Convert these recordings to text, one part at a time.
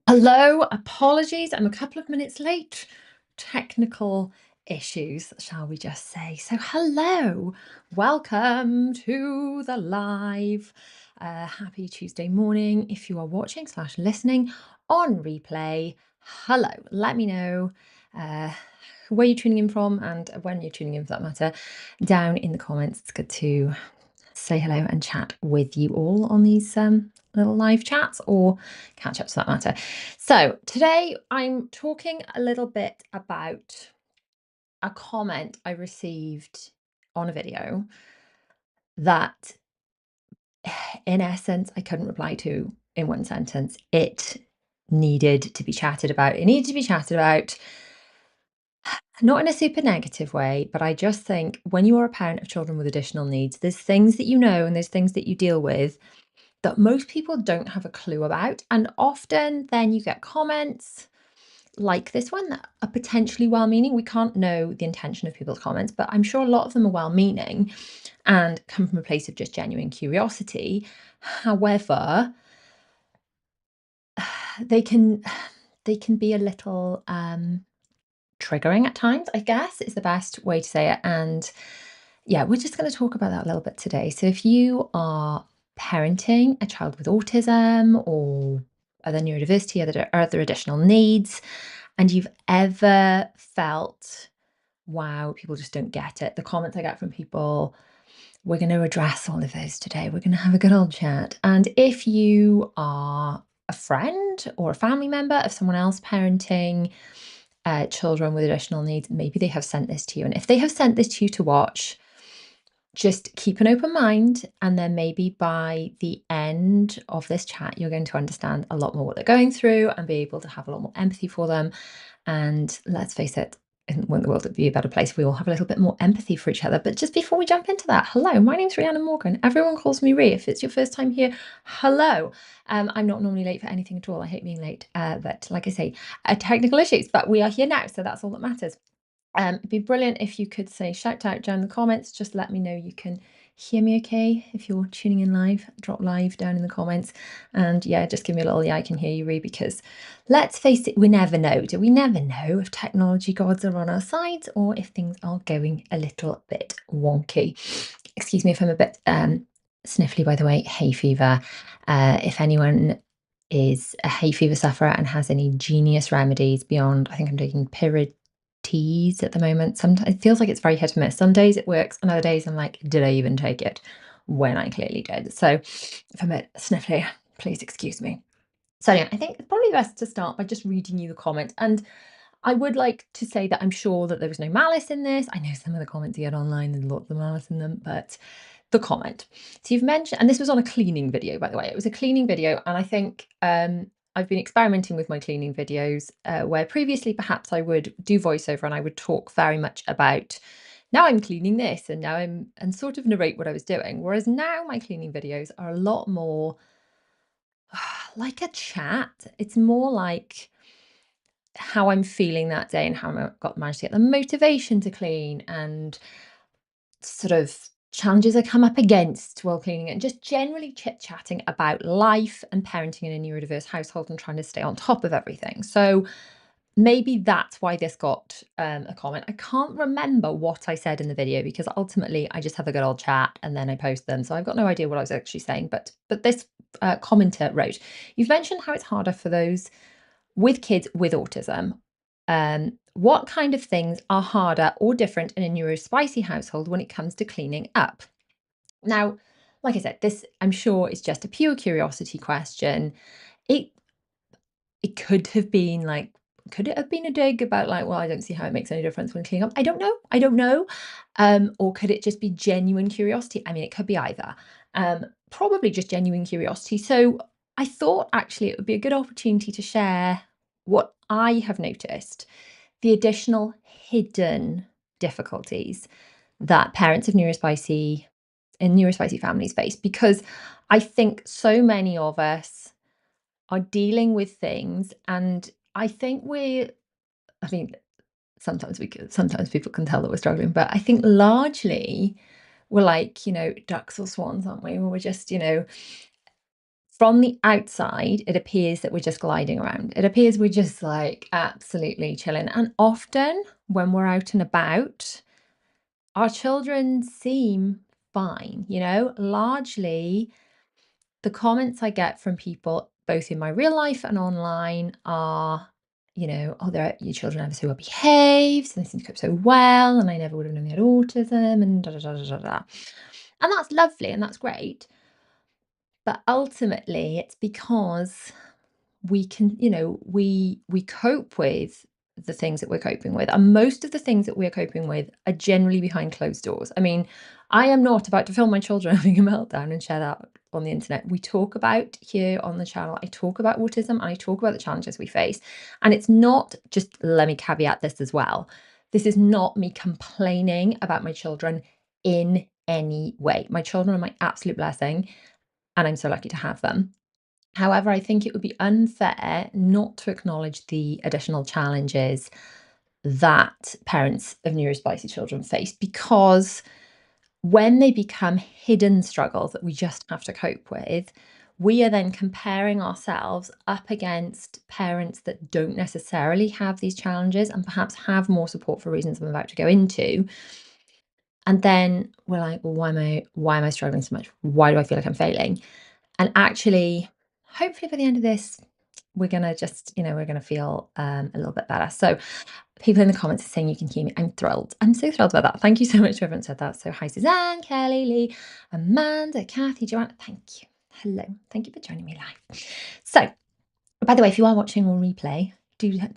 Hello, apologies. I'm a couple of minutes late. Technical issues, shall we just say. So, hello, welcome to the live. Happy Tuesday morning. If you are watching slash listening on replay, hello. Let me know uh, where you're tuning in from and when you're tuning in, for that matter, down in the comments. It's good to say hello and chat with you all on these little live chats or catch ups for that matter. So, today I'm talking a little bit about a comment I received on a video that, in essence, I couldn't reply to in one sentence. It needed to be chatted about. It needed to be chatted about, not in a super negative way, but I just think when you are a parent of children with additional needs, there's things that you know and there's things that you deal with that most people don't have a clue about. And often then you get comments like this one that are potentially well meaning. We can't know the intention of people's comments, but I'm sure a lot of them are well meaning and come from a place of just genuine curiosity. However, they can they can be a little triggering at times, I guess is the best way to say it. And yeah, we're just going to talk about that a little bit today. So if you are parenting a child with autism or other neurodiversity, other additional needs, and you've ever felt, wow, people just don't get it. The comments I get from people, we're going to address all of those today. We're going to have a good old chat. And if you are a friend or a family member of someone else parenting children with additional needs, maybe they have sent this to you. And if they have sent this to you to watch, just keep an open mind. And then maybe by the end of this chat, you're going to understand a lot more what they're going through and be able to have a lot more empathy for them. And let's face it, wouldn't the world be a better place? We all have a little bit more empathy for each other. But just before we jump into that, hello, my name's Rhiannon Morgan. Everyone calls me Rhi. If it's your first time here, hello. I'm not normally late for anything at all. I hate being late. But like I say, technical issues, but we are here now. So that's all that matters. It'd be brilliant if you could say shout out down in the comments. Just let me know you can hear me okay. If you're tuning in live, drop live down in the comments. And yeah, just give me a little yeah, I can hear you, Rhi, because let's face it, we never know. Do we never know if technology gods are on our side or if things are going a little bit wonky? Excuse me if I'm a bit sniffly, by the way, hay fever. If anyone is a hay fever sufferer and has any genius remedies beyond, I think I'm taking teas at the moment. Sometimes it feels like it's very hit and miss. Some days it works, and other days I'm like, did I even take it? When I clearly did. So if I'm a bit sniffly, please excuse me. So yeah, I think it's probably best to start by just reading you the comment. And I would like to say that I'm sure that there was no malice in this. I know some of the comments you get online, there's lots of malice in them, but the comment. So you've mentioned, and this was on a cleaning video, by the way. It was a cleaning video, and I think I've been experimenting with my cleaning videos where previously perhaps I would do voiceover and I would talk very much about now I'm cleaning this and now I'm and sort of narrate what I was doing. Whereas now my cleaning videos are a lot more like a chat. It's more like how I'm feeling that day and how I managed to get the motivation to clean and sort of challenges I come up against while cleaning it, and just generally chit chatting about life and parenting in a neurodiverse household and trying to stay on top of everything. So maybe that's why this got a comment. I can't remember what I said in the video because ultimately I just have a good old chat and then I post them. So I've got no idea what I was actually saying. But this commenter wrote, "You've mentioned how it's harder for those with kids with autism. What kind of things are harder or different in a neurospicy household when it comes to cleaning up?" Now, like I said, this I'm sure is just a pure curiosity question. It it could have been like, could it have been a dig about like, well, I don't see how it makes any difference when cleaning up? I don't know. I don't know. Or could it just be genuine curiosity? I mean, it could be either. Probably just genuine curiosity. So I thought actually it would be a good opportunity to share what I have noticed, the additional hidden difficulties that parents of neurospicy families face, because I think so many of us are dealing with things, and I think I mean, sometimes people can tell that we're struggling, but I think largely we're like, ducks or swans, aren't we? Or we're just, from the outside, it appears that we're just gliding around. It appears we're just like absolutely chilling. And often when we're out and about, our children seem fine, largely the comments I get from people, both in my real life and online, are, oh, your children are so well behaved, and they seem to cope so well, and I never would have known they had autism, and da da da da da da. And that's lovely and that's great. But ultimately, it's because we can, we cope with the things that we're coping with. And most of the things that we're coping with are generally behind closed doors. I mean, I am not about to film my children having a meltdown and share that on the internet. We talk about here on the channel, I talk about autism and I talk about the challenges we face. And it's not just, let me caveat this as well. This is not me complaining about my children in any way. My children are my absolute blessing, and I'm so lucky to have them. However, I think it would be unfair not to acknowledge the additional challenges that parents of neurospicy children face, because when they become hidden struggles that we just have to cope with, we are then comparing ourselves up against parents that don't necessarily have these challenges and perhaps have more support for reasons I'm about to go into. And then we're like, well, why am I struggling so much? Why do I feel like I'm failing? And actually, hopefully by the end of this, we're gonna just, we're gonna feel a little bit better. So people in the comments are saying you can hear me. I'm thrilled. I'm so thrilled about that. Thank you so much to everyone said that. So hi Suzanne, Kelly, Lee, Amanda, Kathy, Joanna. Thank you. Hello. Thank you for joining me live. So by the way, if you are watching on replay,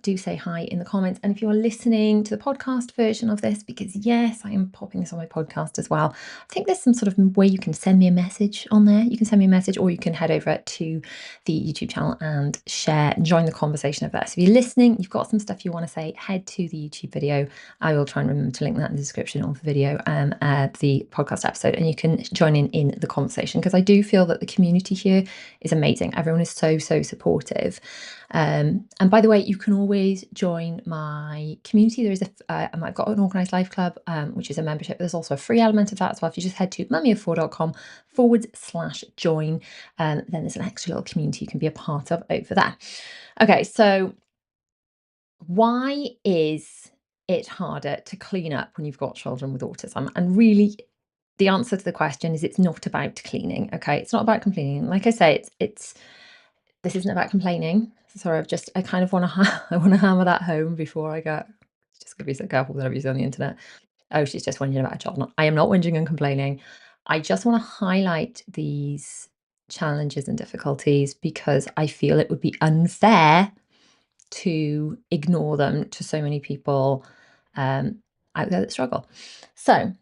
do say hi in the comments. And if you are listening to the podcast version of this, because yes, I am popping this on my podcast as well. I think there's some sort of way you can send me a message on there. You can send me a message, or you can head over to the YouTube channel and share and join the conversation of that. So if you're listening, you've got some stuff you want to say, head to the YouTube video. I will try and remember to link that in the description of the video and the podcast episode, and you can join in the conversation, because I do feel that the community here is amazing. Everyone is so supportive. And by the way, you can always join my community. There is I've got an organised life club, which is a membership. There's also a free element of that as well. If you just head to mummyof4.com/join, then there's an extra little community you can be a part of over there. Okay, so why is it harder to clean up when you've got children with autism? And really, the answer to the question is it's not about cleaning. Okay, it's not about complaining. Like I say, it's this isn't about complaining. Sorry, I kind of want to I want to hammer that home before I go. Just gonna be so careful whatever you see on the internet. Oh, she's just whinging about a child. I am not whinging and complaining. I just want to highlight these challenges and difficulties because I feel it would be unfair to ignore them to so many people out there that struggle. So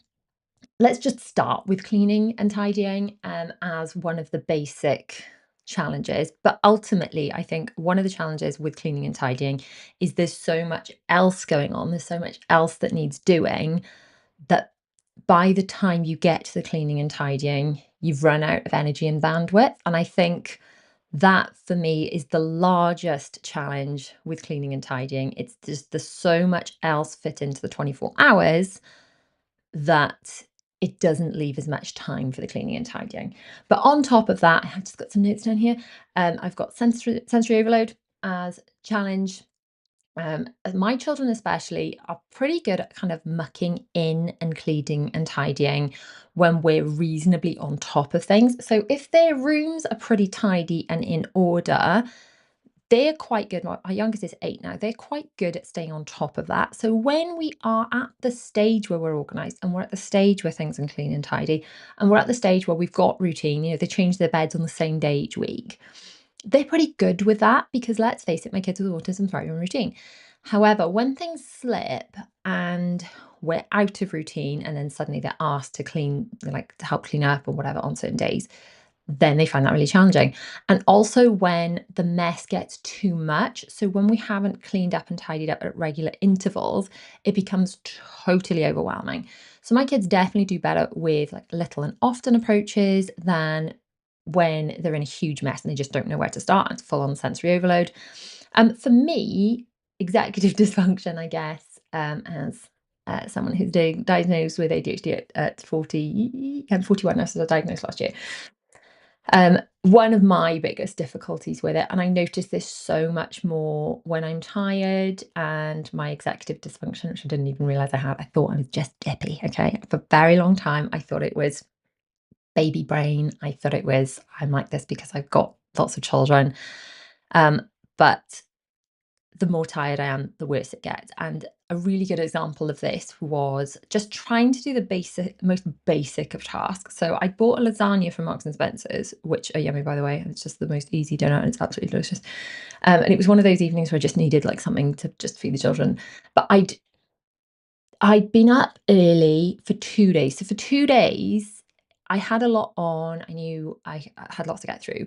let's just start with cleaning and tidying as one of the basic challenges. But ultimately, I think one of the challenges with cleaning and tidying is there's so much else going on. There's so much else that needs doing that by the time you get to the cleaning and tidying, you've run out of energy and bandwidth. And I think that for me is the largest challenge with cleaning and tidying. It's just there's so much else fit into the 24 hours that it doesn't leave as much time for the cleaning and tidying. But on top of that, I've just got some notes down here. I've got sensory overload as challenge. My children especially are pretty good at kind of mucking in and cleaning and tidying when we're reasonably on top of things. So if their rooms are pretty tidy and in order, they're quite good. Our youngest is 8 now. They're quite good at staying on top of that. So when we are at the stage where we're organized and we're at the stage where things are clean and tidy, and we're at the stage where we've got routine, they change their beds on the same day each week. They're pretty good with that because let's face it, my kids with autism thrive on routine. However, when things slip and we're out of routine and then suddenly they're asked to clean, like to help clean up or whatever on certain days, then they find that really challenging. And also when the mess gets too much. So when we haven't cleaned up and tidied up at regular intervals, it becomes totally overwhelming. So my kids definitely do better with like little and often approaches than when they're in a huge mess and they just don't know where to start. It's full on sensory overload. For me, executive dysfunction, I guess, as someone who's diagnosed with ADHD at 40 and 41, I was diagnosed last year. One of my biggest difficulties with it, and I notice this so much more when I'm tired and my executive dysfunction, which I didn't even realize I had. I thought I was just dippy. Okay. For a very long time, I thought it was baby brain. I thought it was, I'm like this because I've got lots of children. Um, but the more tired I am, the worse it gets. And a really good example of this was just trying to do the most basic of tasks. So I bought a lasagna from Marks and Spencer's, which are yummy, by the way. It's just the most easy dinner and it's absolutely delicious. And it was one of those evenings where I just needed like something to just feed the children. But I'd been up early for 2 days. So for 2 days, I had a lot on. I knew I had lots to get through.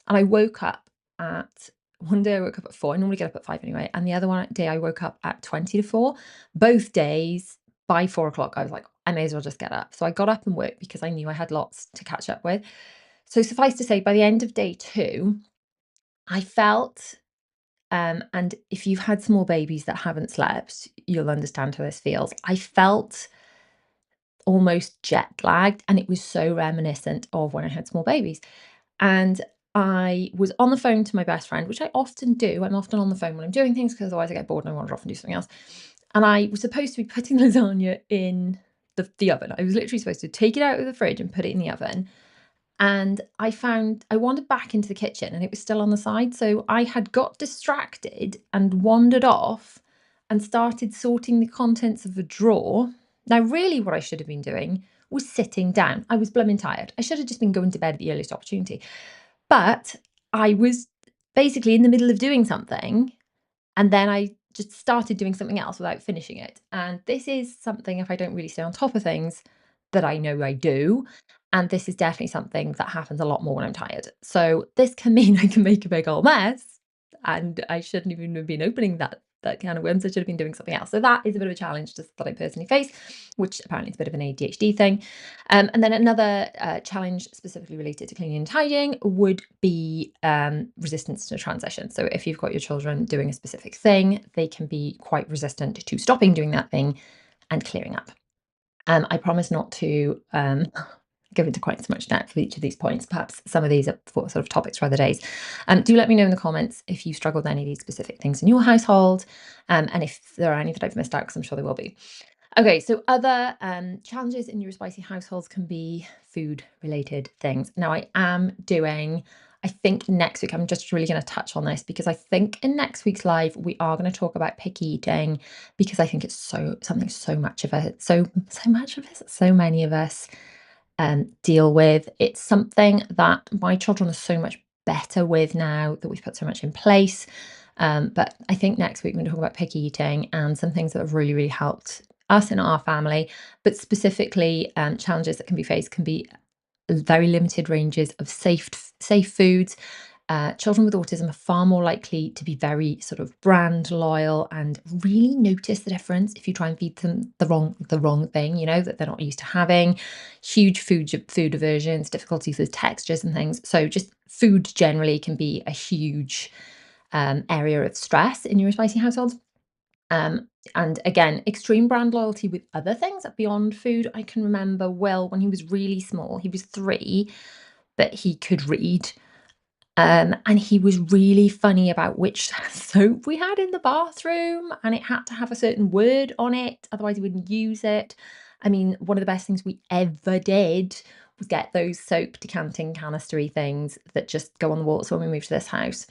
And I woke up at one day I woke up at 4. I normally get up at 5 anyway. And the other one day I woke up at 20 to 4. Both days by 4 o'clock, I was like, I may as well just get up. So I got up and worked because I knew I had lots to catch up with. So suffice to say, by the end of day 2, I felt and if you've had small babies that haven't slept, you'll understand how this feels. I felt almost jet lagged, and it was so reminiscent of when I had small babies. And I was on the phone to my best friend, which I often do. I'm often on the phone when I'm doing things because otherwise I get bored and I wander off and do something else. And I was supposed to be putting lasagna in the oven. I was literally supposed to take it out of the fridge and put it in the oven. And I wandered back into the kitchen and it was still on the side. So I had got distracted and wandered off and started sorting the contents of a drawer. Now, really, what I should have been doing was sitting down. I was blooming tired. I should have just been going to bed at the earliest opportunity. But I was basically in the middle of doing something and then I just started doing something else without finishing it. And this is something, if I don't really stay on top of things, that I know I do. And this is definitely something that happens a lot more when I'm tired. So this can mean I can make a big old mess. And I shouldn't even have been opening that can of worms. I should have been doing something else. So that is a bit of a challenge just that I personally face, which apparently is a bit of an ADHD thing. And then another challenge specifically related to cleaning and tidying would be resistance to transition. So if you've got your children doing a specific thing, they can be quite resistant to stopping doing that thing and clearing up. I promise not to go into quite so much depth for each of these points. Perhaps some of these are for sort of topics for other days. Do let me know in the comments if you struggle with any of these specific things in your household, and if there are any that I've missed out, because I'm sure there will be. Okay, so other challenges in neurospicy households can be food related things. Now, I think next week, I'm just really going to touch on this because I think in next week's live, we are going to talk about picky eating because I think it's something so many of us deal with. It's something that my children are so much better with now that we've put so much in place. But I think next week we're going to talk about picky eating and some things that have really, really helped us in our family, but specifically challenges that can be faced can be very limited ranges of safe foods. Children with autism are far more likely to be very sort of brand loyal and really notice the difference if you try and feed them the wrong thing, that they're not used to having. Huge food aversions, difficulties with textures and things. So just food generally can be a huge area of stress in neurospicy households. And again, extreme brand loyalty with other things beyond food. I can remember Will when he was really small. He was 3, but he could read. And he was really funny about which soap we had in the bathroom, and it had to have a certain word on it, otherwise he wouldn't use it. I mean, one of the best things we ever did was get those soap decanting canistery things that just go on the wall. So when we moved to this house,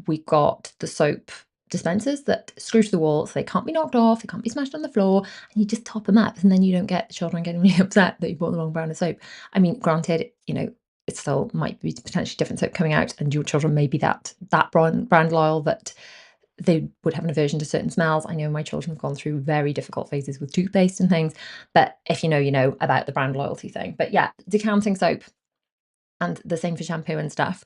we got the soap dispensers that screw to the wall so they can't be knocked off, they can't be smashed on the floor, and you just top them up, and then you don't get the children getting really upset that you bought the wrong brand of soap. I mean, granted, it still might be potentially different soap coming out, and your children may be that brand loyal that they would have an aversion to certain smells. I know my children have gone through very difficult phases with toothpaste and things, but if you know about the brand loyalty thing. But yeah, decanting soap and the same for shampoo and stuff,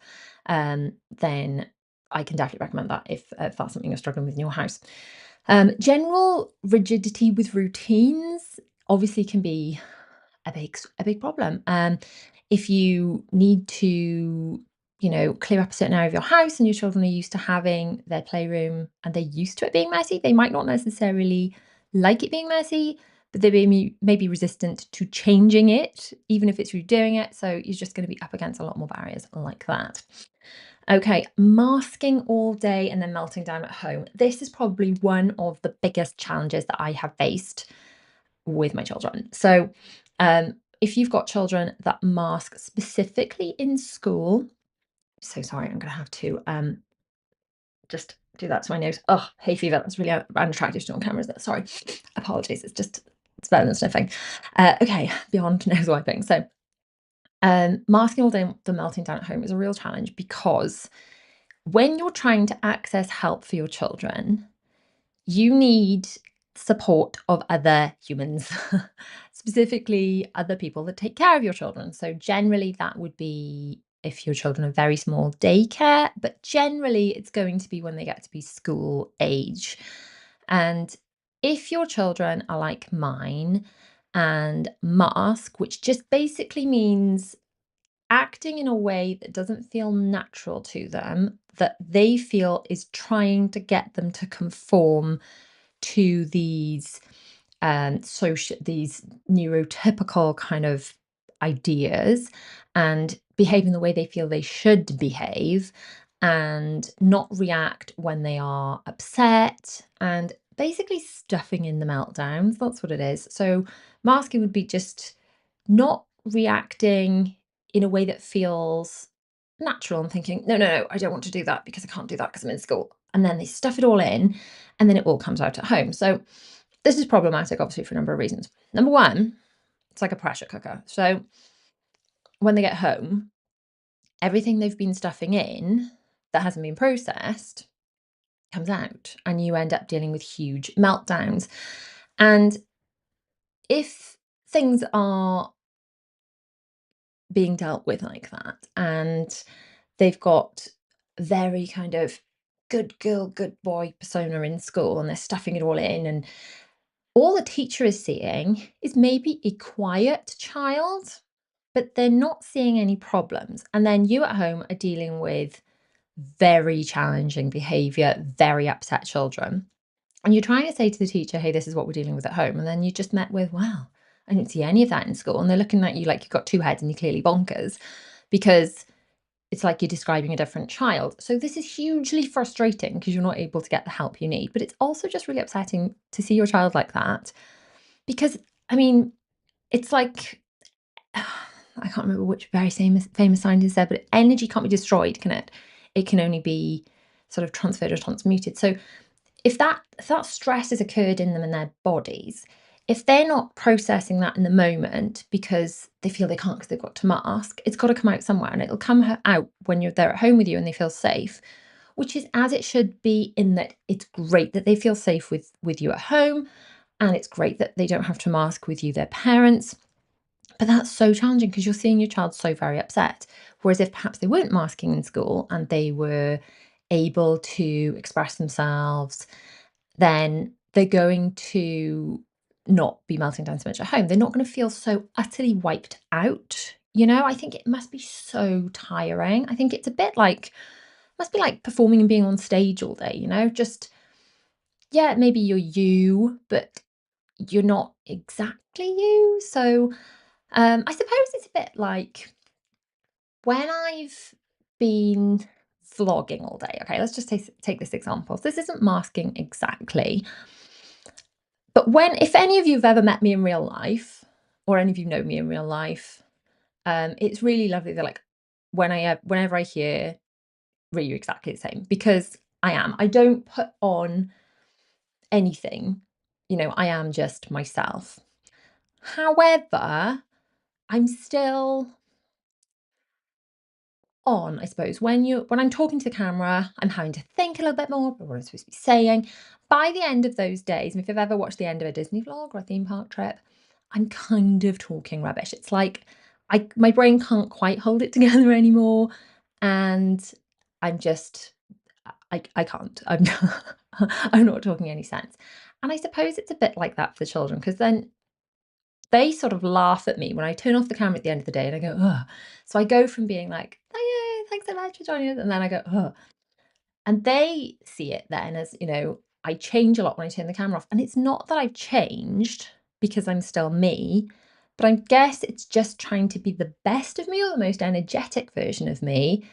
then I can definitely recommend that if that's something you're struggling with in your house. General rigidity with routines obviously can be a big problem. If you need to, clear up a certain area of your house and your children are used to having their playroom and they're used to it being messy, they might not necessarily like it being messy, but they may be resistant to changing it, even if it's redoing it. So you're just going to be up against a lot more barriers like that. Okay, masking all day and then melting down at home. This is probably one of the biggest challenges that I have faced with my children. So, if you've got children that mask specifically in school, so sorry, I'm going to have to just do that to my nose. Oh, hay fever. That's really unattractive to on camera, isn't it? Sorry. Apologies. It's better than sniffing. Okay, beyond nose wiping. So, masking all day the melting down at home is a real challenge because when you're trying to access help for your children, you need support of other humans, specifically other people that take care of your children. So, generally, that would be if your children are very small, daycare, but generally, it's going to be when they get to be school age. And if your children are like mine and mask, which just basically means acting in a way that doesn't feel natural to them, that they feel is trying to get them to conform to these neurotypical kind of ideas and behave in the way they feel they should behave and not react when they are upset and basically stuffing in the meltdowns. That's what it is. So masking would be just not reacting in a way that feels natural and thinking, no, no, no, I don't want to do that because I can't do that because I'm in school. And then they stuff it all in and then it all comes out at home. So this is problematic, obviously, for a number of reasons. Number one, it's like a pressure cooker. So when they get home, everything they've been stuffing in that hasn't been processed comes out, and you end up dealing with huge meltdowns. And if things are being dealt with like that, and they've got very kind of good girl, good boy persona in school, and they're stuffing it all in, and all the teacher is seeing is maybe a quiet child, but they're not seeing any problems. And then you at home are dealing with very challenging behavior, very upset children. And you're trying to say to the teacher, hey, this is what we're dealing with at home. And then you just met with, wow, I didn't see any of that in school. And they're looking at you like you've got two heads and you're clearly bonkers because it's like you're describing a different child. So this is hugely frustrating because you're not able to get the help you need. But it's also just really upsetting to see your child like that because, I mean, it's like, I can't remember which very famous scientist said, but energy can't be destroyed, can it? It can only be sort of transferred or transmuted. So if that stress has occurred in them in their bodies, if they're not processing that in the moment because they feel they can't because they've got to mask, it's got to come out somewhere, and it'll come out when you're there at home with you and they feel safe, which is as it should be. In that it's great that they feel safe with you at home, and it's great that they don't have to mask with you, their parents. But that's so challenging because you're seeing your child so very upset. Whereas if perhaps they weren't masking in school and they were able to express themselves, then they're going to not be melting down so much at home. They're not going to feel so utterly wiped out. I think it must be so tiring. I think it's a bit like, must be like performing and being on stage all day, just, yeah, maybe you're you, but you're not exactly you. So I suppose it's a bit like when I've been vlogging all day. Okay, let's just take this example. So this isn't masking exactly, but if any of you have ever met me in real life, or any of you know me in real life, it's really lovely that like whenever I hear, "Really, you're exactly the same," because I am. I don't put on anything. I am just myself. However, I'm still on, I suppose. When I'm talking to the camera, I'm having to think a little bit more about what I'm supposed to be saying. By the end of those days, and if you've ever watched the end of a Disney vlog or a theme park trip, I'm kind of talking rubbish. It's like my brain can't quite hold it together anymore, and I'm just I can't. I'm not talking any sense. And I suppose it's a bit like that for the children because then they sort of laugh at me when I turn off the camera at the end of the day and I go, "Ugh." So I go from being like, "Oh, yeah, thanks so much for joining us," and then I go, "Ugh." And they see it then as, I change a lot when I turn the camera off. And it's not that I've changed. because I'm still me. But I guess it's just trying to be the best of me or the most energetic version of me.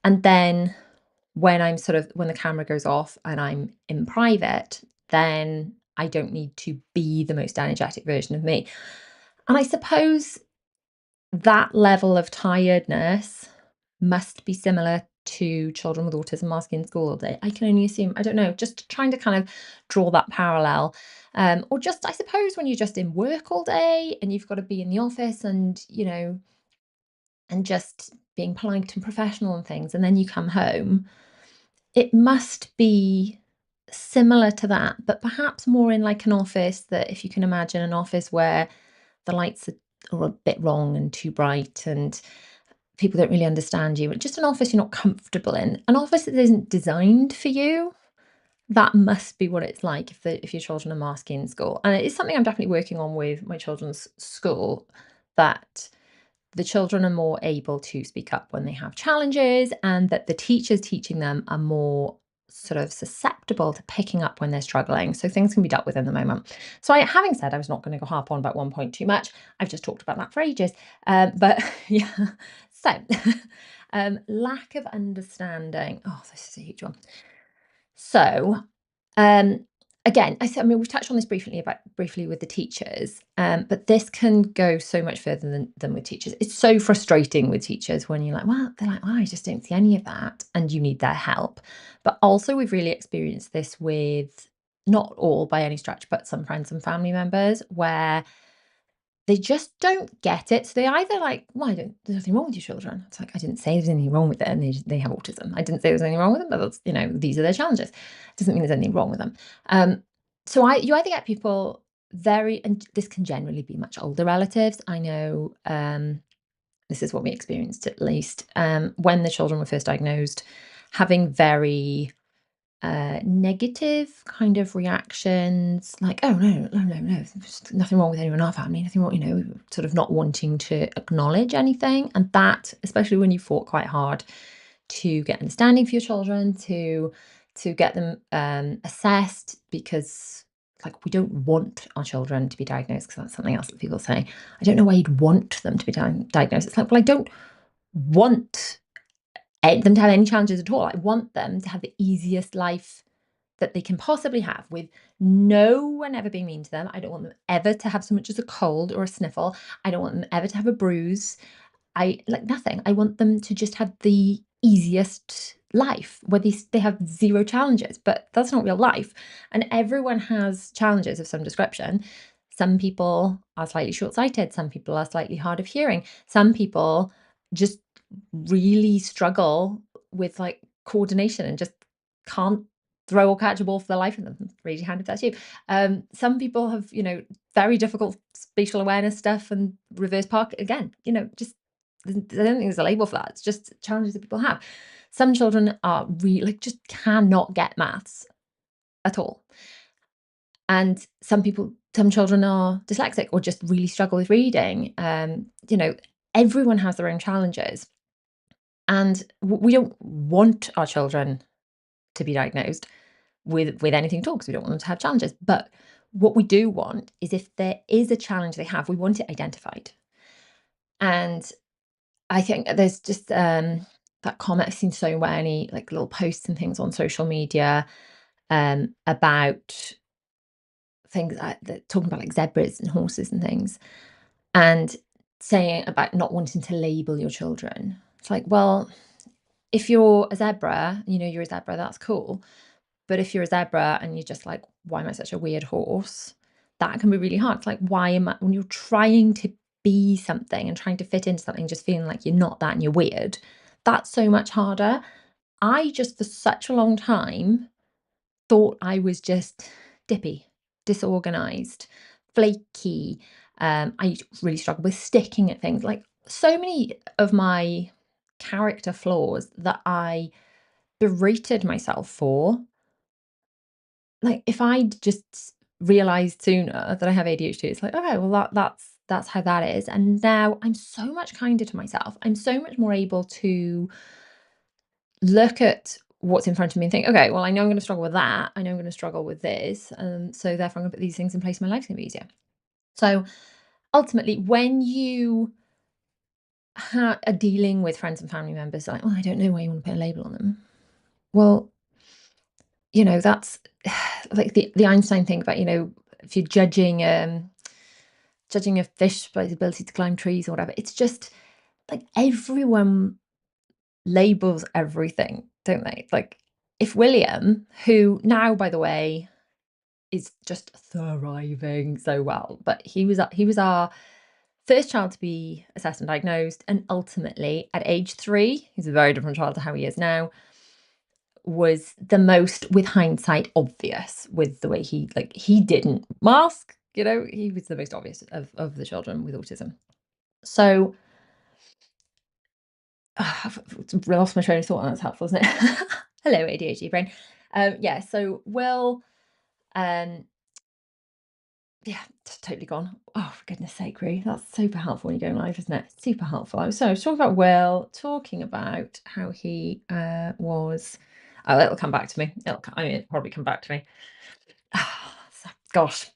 And then when the camera goes off and I'm in private, then I don't need to be the most energetic version of me. And I suppose that level of tiredness must be similar to children with autism asking in school all day. I can only assume. I don't know. Just trying to kind of draw that parallel. Or just, I suppose, when you're just in work all day and you've got to be in the office and just being polite and professional and things, and then you come home, it must be similar to that, but perhaps more in like an office that if you can imagine an office where the lights are a bit wrong and too bright and people don't really understand you. Just an office you're not comfortable in. An office that isn't designed for you. That must be what it's like if your children are masking in school. And it's something I'm definitely working on with my children's school, that the children are more able to speak up when they have challenges, and that the teachers teaching them are more sort of susceptible to picking up when they're struggling. So things can be dealt with in the moment. So having said, I was not going to go harp on about 1 point too much. I've just talked about that for ages. But yeah, so lack of understanding. Oh, this is a huge one. So um, again, I mean, we've touched on this briefly with the teachers, but this can go so much further than with teachers. It's so frustrating with teachers when you're like, well, they're like, well, I just don't see any of that, and you need their help. But also, we've really experienced this with not all by any stretch, but some friends and family members where they just don't get it. So they either like, well, there's nothing wrong with your children. It's like, I didn't say there's anything wrong with it. And they have autism. I didn't say there's anything wrong with them, but that's, these are their challenges. Doesn't mean there's anything wrong with them. You either get people and this can generally be much older relatives. I know, this is what we experienced at least, when the children were first diagnosed, having very negative kind of reactions, like, "Oh, no, no, no, no, there's nothing wrong with anyone in our family, nothing wrong," sort of not wanting to acknowledge anything. And that, especially when you fought quite hard to get understanding for your children, to get them assessed, because like we don't want our children to be diagnosed, because that's something else that people say. I don't know why you'd want them to be diagnosed. It's like, well, I don't want them to have any challenges at all. I want them to have the easiest life that they can possibly have, with no one ever being mean to them. I don't want them ever to have so much as a cold or a sniffle. I don't want them ever to have a bruise. I like nothing. I want them to just have the easiest life where they have zero challenges, but that's not real life. And everyone has challenges of some description. Some people are slightly short-sighted, some people are slightly hard of hearing, some people just really struggle with like coordination and just can't throw or catch a ball for the life of them. Raise your hand if that's you. Some people have, very difficult spatial awareness stuff and reverse park again, just I don't think there's a label for that. It's just challenges that people have. Some children are really like just cannot get maths at all. And some children are dyslexic or just really struggle with reading. Everyone has their own challenges. And we don't want our children to be diagnosed with anything at all, because we don't want them to have challenges. But what we do want is, if there is a challenge they have, we want it identified. And I think there's just that comment I've seen so many like little posts and things on social media about things that talking about like zebras and horses and things, and saying about not wanting to label your children. It's like, well, if you're a zebra, you're a zebra, that's cool. But if you're a zebra and you're just like, why am I such a weird horse? That can be really hard. It's like, why am I, when you're trying to be something and trying to fit into something, just feeling like you're not that and you're weird, that's so much harder. I just, for such a long time, thought I was just dippy, disorganized, flaky. I really struggled with sticking at things. Like so many of my character flaws that I berated myself for, like if I'd just realized sooner that I have ADHD, it's like, okay, well that's how that is. And now I'm so much kinder to myself. I'm so much more able to look at what's in front of me and think, okay, well, I know I'm going to struggle with that. I know I'm going to struggle with this. So therefore I'm going to put these things in place and my life's going to be easier. So ultimately, when you are dealing with friends and family members, like, oh, I don't know why you want to put a label on them. Well, that's like the Einstein thing about, if you're judging a fish by the ability to climb trees or whatever, it's just like everyone labels everything, don't they? Like if William, who now, by the way, is just thriving so well, but he was our first child to be assessed and diagnosed, and ultimately at age 3, he's a very different child to how he is now, was the most, with hindsight, obvious with the way he didn't mask, he was the most obvious of the children with autism. So I've lost my train of thought, and that's helpful, isn't it? Hello, ADHD brain. Yeah, so Will, um, yeah, totally gone. Oh, for goodness sake, Ree, that's super helpful when you're going live, isn't it? Super helpful. I was talking about Will, talking about how he was. Oh, it'll come back to me. It'll probably come back to me. Gosh,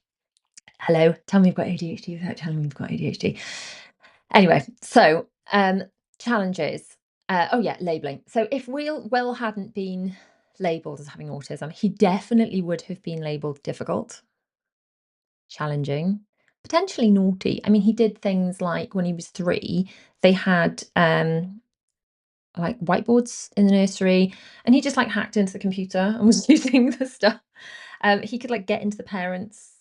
hello. Tell me you've got ADHD without telling me you've got ADHD. Anyway, so challenges. Oh yeah, labeling. So if Will hadn't been labeled as having autism, he definitely would have been labeled difficult, challenging, potentially naughty. I mean, he did things like when he was 3, they had like whiteboards in the nursery, and he just like hacked into the computer and was using the stuff. He could like get into the parents'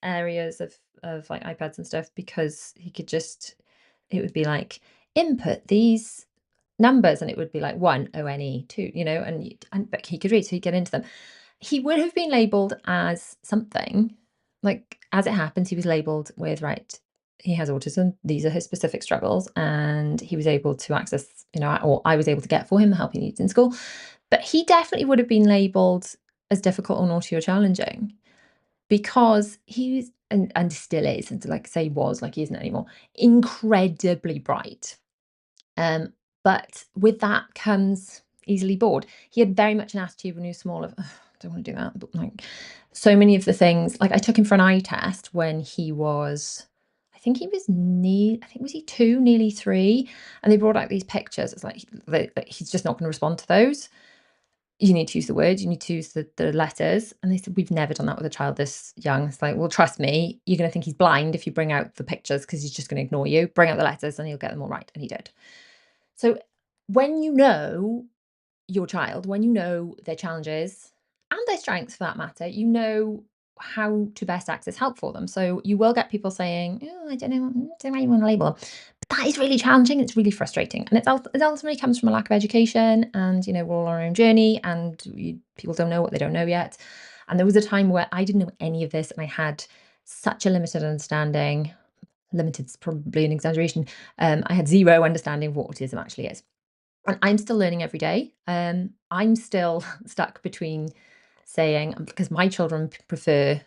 areas of like iPads and stuff, because he could just, it would be like input these numbers, and it would be like 1 ONE 2, and but he could read, so he'd get into them. He would have been labeled as something, like as it happens, he was labeled with, right, he has autism, these are his specific struggles, and he was able to access, or I was able to get for him the help he needs in school. But he definitely would have been labeled as difficult or naughty or challenging, because he was, and still is, and like say was, like he isn't anymore, incredibly bright. Um, but with that comes easily bored. He had very much an attitude when he was small of, "Ugh, I don't want to do that." But like so many of the things, like I took him for an eye test when he was, I think was he 2, nearly 3, and they brought out these pictures. It's like he's just not going to respond to those. You need to use the words, you need to use the letters. And they said, we've never done that with a child this young. It's like, well, trust me, you're going to think he's blind if you bring out the pictures, because he's just going to ignore you. Bring out the letters and he'll get them all right. And he did. So when you know your child, when you know their challenges and their strengths for that matter, you know how to best access help for them. So you will get people saying, oh, I don't know how you want to label them. But that is really challenging. It's really frustrating. And it ultimately comes from a lack of education. And, we're all on our own journey, and people don't know what they don't know yet. And there was a time where I didn't know any of this, and I had such a limited understanding. Limited is probably an exaggeration. I had zero understanding of what autism actually is. And I'm still learning every day. I'm still stuck between saying, because my children prefer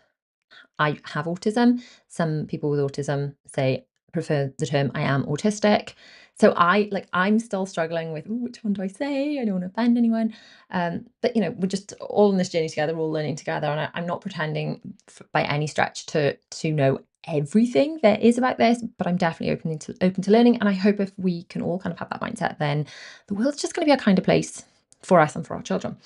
I have autism. Some people with autism prefer the term I am autistic. So I'm still struggling with, "Ooh, which one do I say? I don't want to offend anyone." But we're just all in this journey together. We're all learning together, and I'm not pretending by any stretch to know everything there is about this. But I'm definitely open to learning, and I hope if we can all kind of have that mindset, then the world's just going to be a kinder place for us and for our children.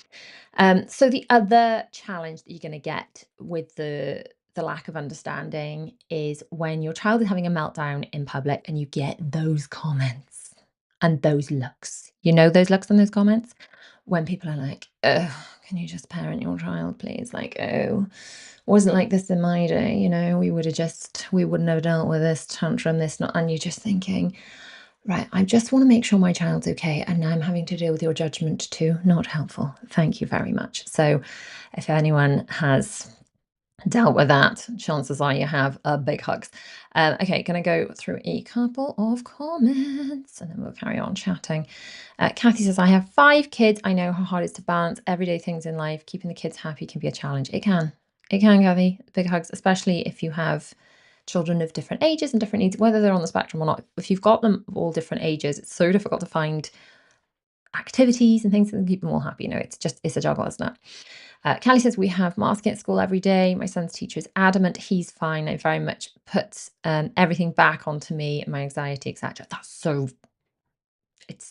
So the other challenge that you're going to get with the lack of understanding is when your child is having a meltdown in public and you get those comments and those looks. Those looks and those comments when people are like, "Oh, can you just parent your child, please? Like, oh, wasn't like this in my day. We wouldn't have dealt with this tantrum, this not." And you're just thinking, right, I just want to make sure my child's okay, and now I'm having to deal with your judgment too. Not helpful. Thank you very much. So, if anyone has dealt with that, chances are you have big hugs. Okay, gonna go through a couple of comments and then we'll carry on chatting. Kathy says, I have 5 kids. I know how hard it is to balance everyday things in life. Keeping the kids happy can be a challenge. It can, Kathy. Big hugs, especially if you have children of different ages and different needs, whether they're on the spectrum or not. If you've got them of all different ages, it's so difficult to find activities and things that can keep them all happy. It's a juggle, isn't it? Callie says, we have masking at school every day. My son's teacher is adamant he's fine. It very much puts everything back onto me and my anxiety, etc.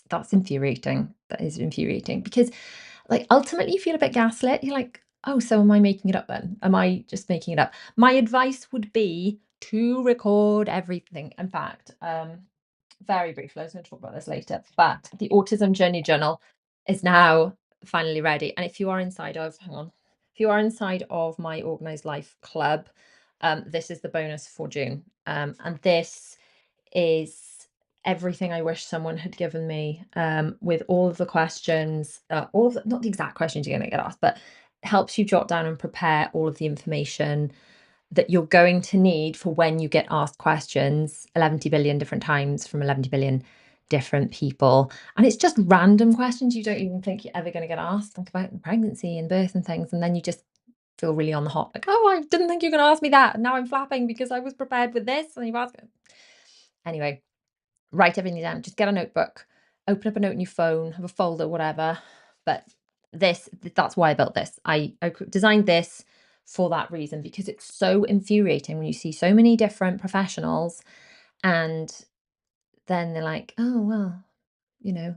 That's infuriating. That is infuriating because, like, ultimately you feel a bit gaslit. You're like, oh, so am I making it up then? Am I just making it up? My advice would be to record everything. In fact, very briefly, I was going to talk about this later, but the Autism Journey Journal is now finally ready. And if you are inside of, hang on, if you are inside of my Organised Life Club, this is the bonus for June. And this is everything I wish someone had given me, with all of the questions, all of the, not the exact questions you're going to get asked, but helps you jot down and prepare all of the information that you're going to need for when you get asked questions 11 billion different times from 11 billion different people. And it's just random questions you don't even think you're ever going to get asked, like about pregnancy and birth and things. And then you just feel really on the hop, like, oh, I didn't think you were going to ask me that. And now I'm flapping because I was prepared with this. And you've asked it. Anyway, write everything down. Just get a notebook, open up a note in your phone, have a folder, whatever. But that's why I built this. I designed this for that reason, because it's so infuriating when you see so many different professionals and then they're like, oh, well,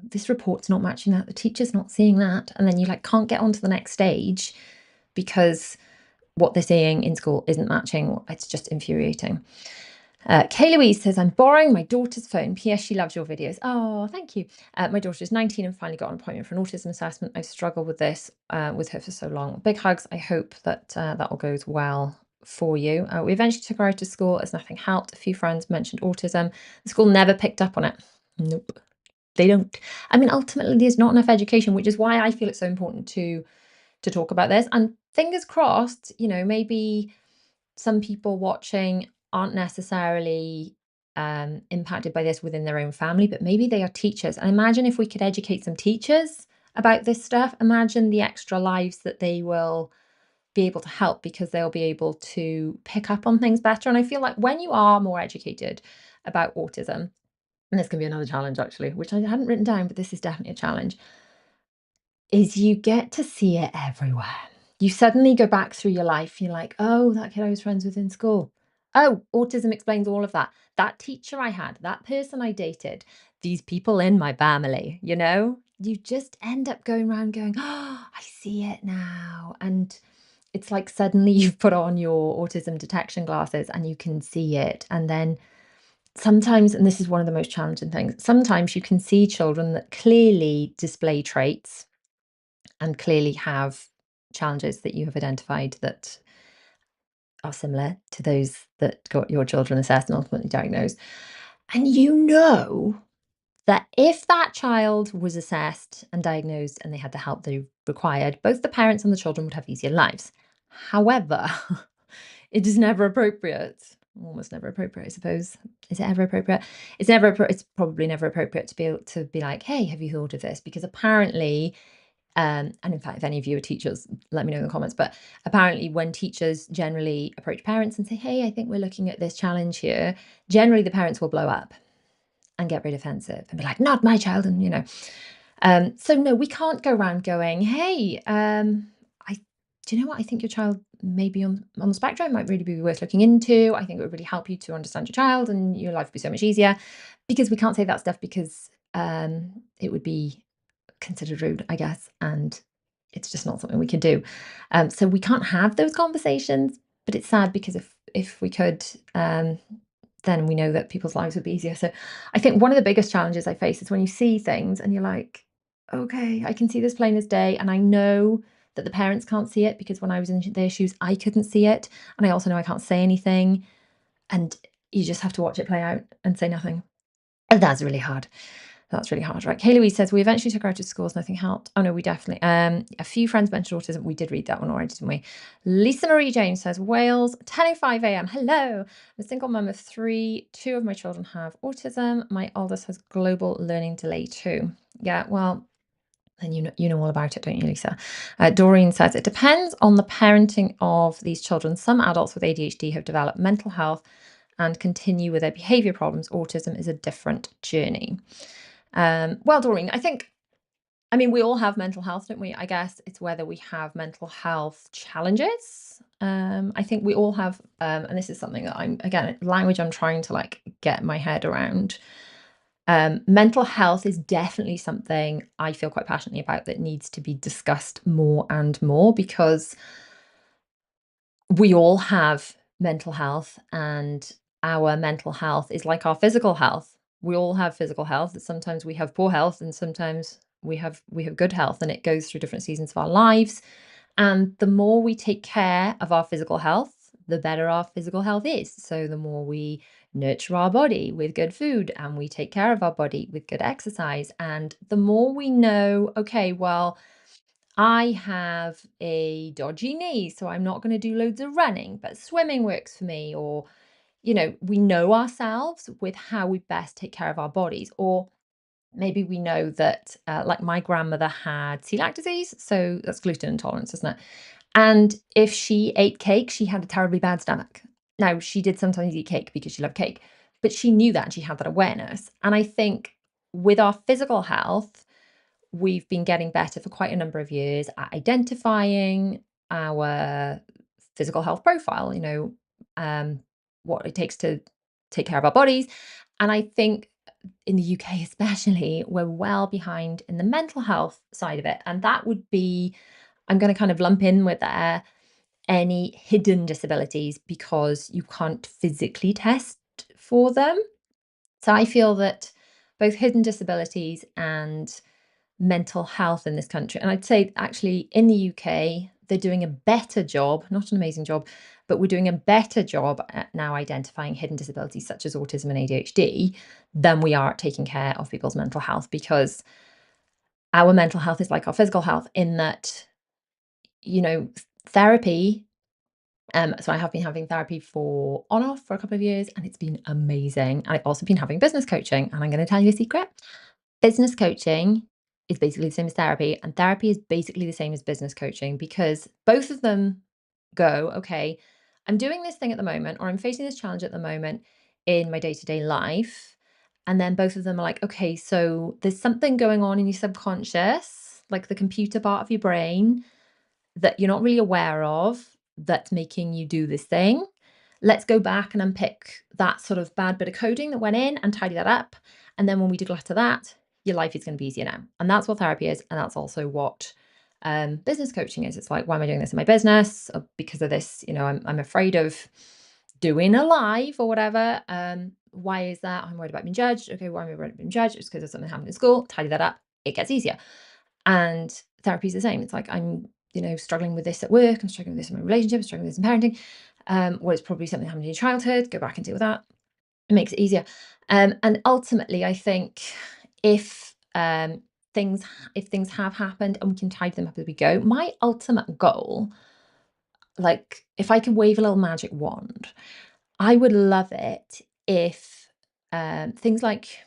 this report's not matching that. The teacher's not seeing that. And then you like can't get on to the next stage because what they're seeing in school isn't matching. It's just infuriating. Kay Louise says, I'm borrowing my daughter's phone. P.S. She loves your videos. Oh, thank you. My daughter is 19 and finally got an appointment for an autism assessment. I've struggled with this with her for so long. Big hugs. I hope that that all goes well for you. We eventually took her out to school as nothing helped. A few friends mentioned autism. The school never picked up on it. Nope, they don't. I mean, ultimately, there's not enough education, which is why I feel it's so important to talk about this. And fingers crossed, maybe some people watching aren't necessarily impacted by this within their own family, but maybe they are teachers. And imagine if we could educate some teachers about this stuff. Imagine the extra lives that they will be able to help because they'll be able to pick up on things better. And I feel like when you are more educated about autism, and this can be another challenge actually, which I hadn't written down, but this is definitely a challenge, is you get to see it everywhere. You suddenly go back through your life, you're like, oh, that kid I was friends with in school. Oh, autism explains all of that. That teacher I had, that person I dated, these people in my family, you just end up going around going, oh, I see it now. And it's like suddenly you've put on your autism detection glasses and you can see it. And then sometimes, and this is one of the most challenging things, sometimes you can see children that clearly display traits and clearly have challenges that you have identified that are similar to those that got your children assessed and ultimately diagnosed. And that if that child was assessed and diagnosed and they had the help they required, both the parents and the children would have easier lives. However, it is never appropriate, almost never appropriate, I suppose. Is it ever appropriate? It's probably never appropriate to be able to be like, hey, have you thought of this? Because apparently, and in fact, if any of you are teachers, let me know in the comments. But apparently, when teachers generally approach parents and say, hey, I think we're looking at this challenge here, generally the parents will blow up and get very defensive and be like, not my child. And, so no, we can't go around going, hey, do you know what? I think your child may be on the spectrum, might really be worth looking into. I think it would really help you to understand your child and your life would be so much easier. Because we can't say that stuff because it would be considered rude, I guess, and it's just not something we can do. So we can't have those conversations, but it's sad because if we could, then we know that people's lives would be easier. So I think one of the biggest challenges I face is when you see things and you're like, okay, I can see this plain as day, and I know that the parents can't see it because when I was in their shoes, I couldn't see it, and I also know I can't say anything, and you just have to watch it play out and say nothing. And that's really hard. That's really hard, right? Kay Louise says, we eventually took her out to schools, nothing helped. Oh no, we definitely, a few friends mentioned autism. We did read that one already, didn't we? Lisa Marie James says, Wales, 10:05 a.m. Hello. I'm a single mum of 3. 2 of my children have autism. My oldest has global learning delay too. Yeah, well, then you know all about it, don't you, Lisa? Doreen says, it depends on the parenting of these children. Some adults with ADHD have developed mental health and continue with their behavior problems. Autism is a different journey. Well, Doreen, I think I mean, we all have mental health, don't we? I guess it's whether we have mental health challenges. I think we all have, and this is something that I'm, again, language I'm trying to like get my head around. Mental health is definitely something I feel quite passionately about that needs to be discussed more and more because we all have mental health, and our mental health is like our physical health. We all have physical health. Sometimes we have poor health and sometimes we have good health, and it goes through different seasons of our lives. And the more we take care of our physical health, the better our physical health is. So the more we nurture our body with good food and we take care of our body with good exercise, and the more we know, okay, well, I have a dodgy knee, so I'm not going to do loads of running, but swimming works for me. Or, we know ourselves with how we best take care of our bodies. Or maybe we know that, like my grandmother had celiac disease, so that's gluten intolerance, isn't it? And if she ate cake, she had a terribly bad stomach. Now, she did sometimes eat cake because she loved cake, but she knew that and she had that awareness. And I think with our physical health, we've been getting better for quite a number of years at identifying our physical health profile, um, what it takes to take care of our bodies. And I think in the UK, especially, we're well behind in the mental health side of it. And that would be, I'm going to kind of lump in with there any hidden disabilities because you can't physically test for them. So I feel that both hidden disabilities and mental health in this country. And I'd say actually in the UK, they're doing a better job, not an amazing job, but we're doing a better job at now identifying hidden disabilities such as autism and ADHD than we are at taking care of people's mental health, because our mental health is like our physical health in that, you know, therapy. So I have been having therapy for on off for a couple of years and it's been amazing. And I've also been having business coaching. And I'm going to tell you a secret. Business coaching is basically the same as therapy, and therapy is basically the same as business coaching because both of them go, okay, I'm doing this thing at the moment, or I'm facing this challenge at the moment in my day to day life. And then both of them are like, okay, so there's something going on in your subconscious, like the computer part of your brain that you're not really aware of that's making you do this thing. Let's go back and unpick that sort of bad bit of coding that went in and tidy that up. And then when we declutter that, your life is going to be easier now. And that's what therapy is. And that's also what business coaching is. It's like, why am I doing this in my business? Because of this, I'm afraid of doing a live or whatever. Why is that? I'm worried about being judged. Okay, why am I worried about being judged? It's because of something happened in school. Tidy that up. It gets easier. And therapy is the same. It's like I'm, struggling with this at work. I'm struggling with this in my relationship. I'm struggling with this in parenting. Well, it's probably something happened in your childhood. Go back and deal with that. It makes it easier. And ultimately, I think if things if things have happened and we can tidy them up as we go, my ultimate goal, like if I could wave a little magic wand, I would love it if things like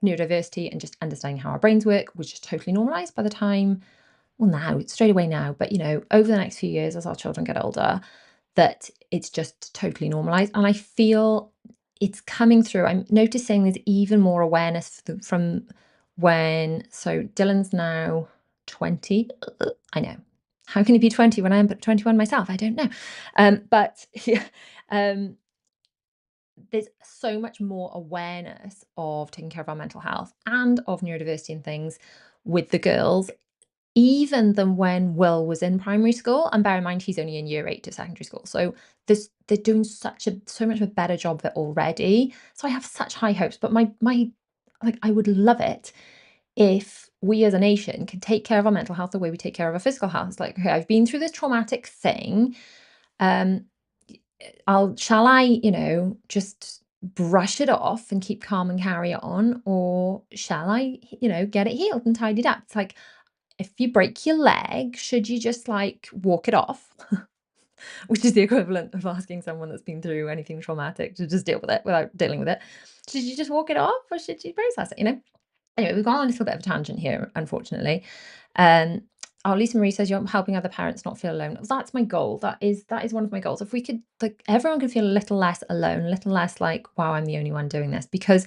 neurodiversity and just understanding how our brains work was just totally normalized by the time, well, now, straight away now, but over the next few years as our children get older, that it's just totally normalized. And I feel it's coming through. I'm noticing there's even more awareness from so Dylan's now 20. I know. How can he be 20 when I'm 21 myself? I don't know. But yeah, um, there's so much more awareness of taking care of our mental health and of neurodiversity and things with the girls even than when Will was in primary school. And bear in mind, he's only in year 8 to secondary school. So they're doing so much of a better job of it already. So I have such high hopes. But my like I would love it if we as a nation can take care of our mental health the way we take care of our physical health. It's like, okay, I've been through this traumatic thing. Um, shall I, just brush it off and keep calm and carry on? Or shall I, get it healed and tidied up? It's like, if you break your leg, should you just like walk it off? Which is the equivalent of asking someone that's been through anything traumatic to just deal with it without dealing with it. Should you just walk it off or should you process it? Anyway, we've gone on a little bit of a tangent here, unfortunately. Um, Lisa Marie says you're helping other parents not feel alone. That's my goal. That is one of my goals. If we could, like, everyone could feel a little less alone, a little less like, wow, I'm the only one doing this. Because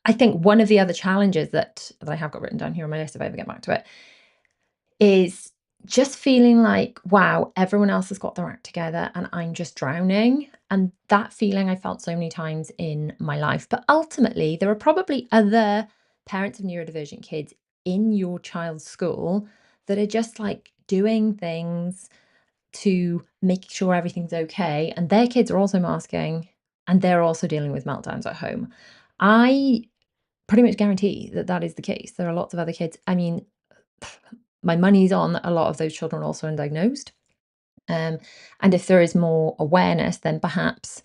I think one of the other challenges that I have got written down here on my list, if I ever get back to it, is just feeling like, wow, everyone else has got their act together and I'm just drowning. And that feeling I felt so many times in my life. But ultimately, there are probably other parents of neurodivergent kids in your child's school that are just like doing things to make sure everything's okay. And their kids are also masking and they're also dealing with meltdowns at home. I pretty much guarantee that that is the case. There are lots of other kids. I mean, my money's on a lot of those children are also undiagnosed. Um, and if there is more awareness, then perhaps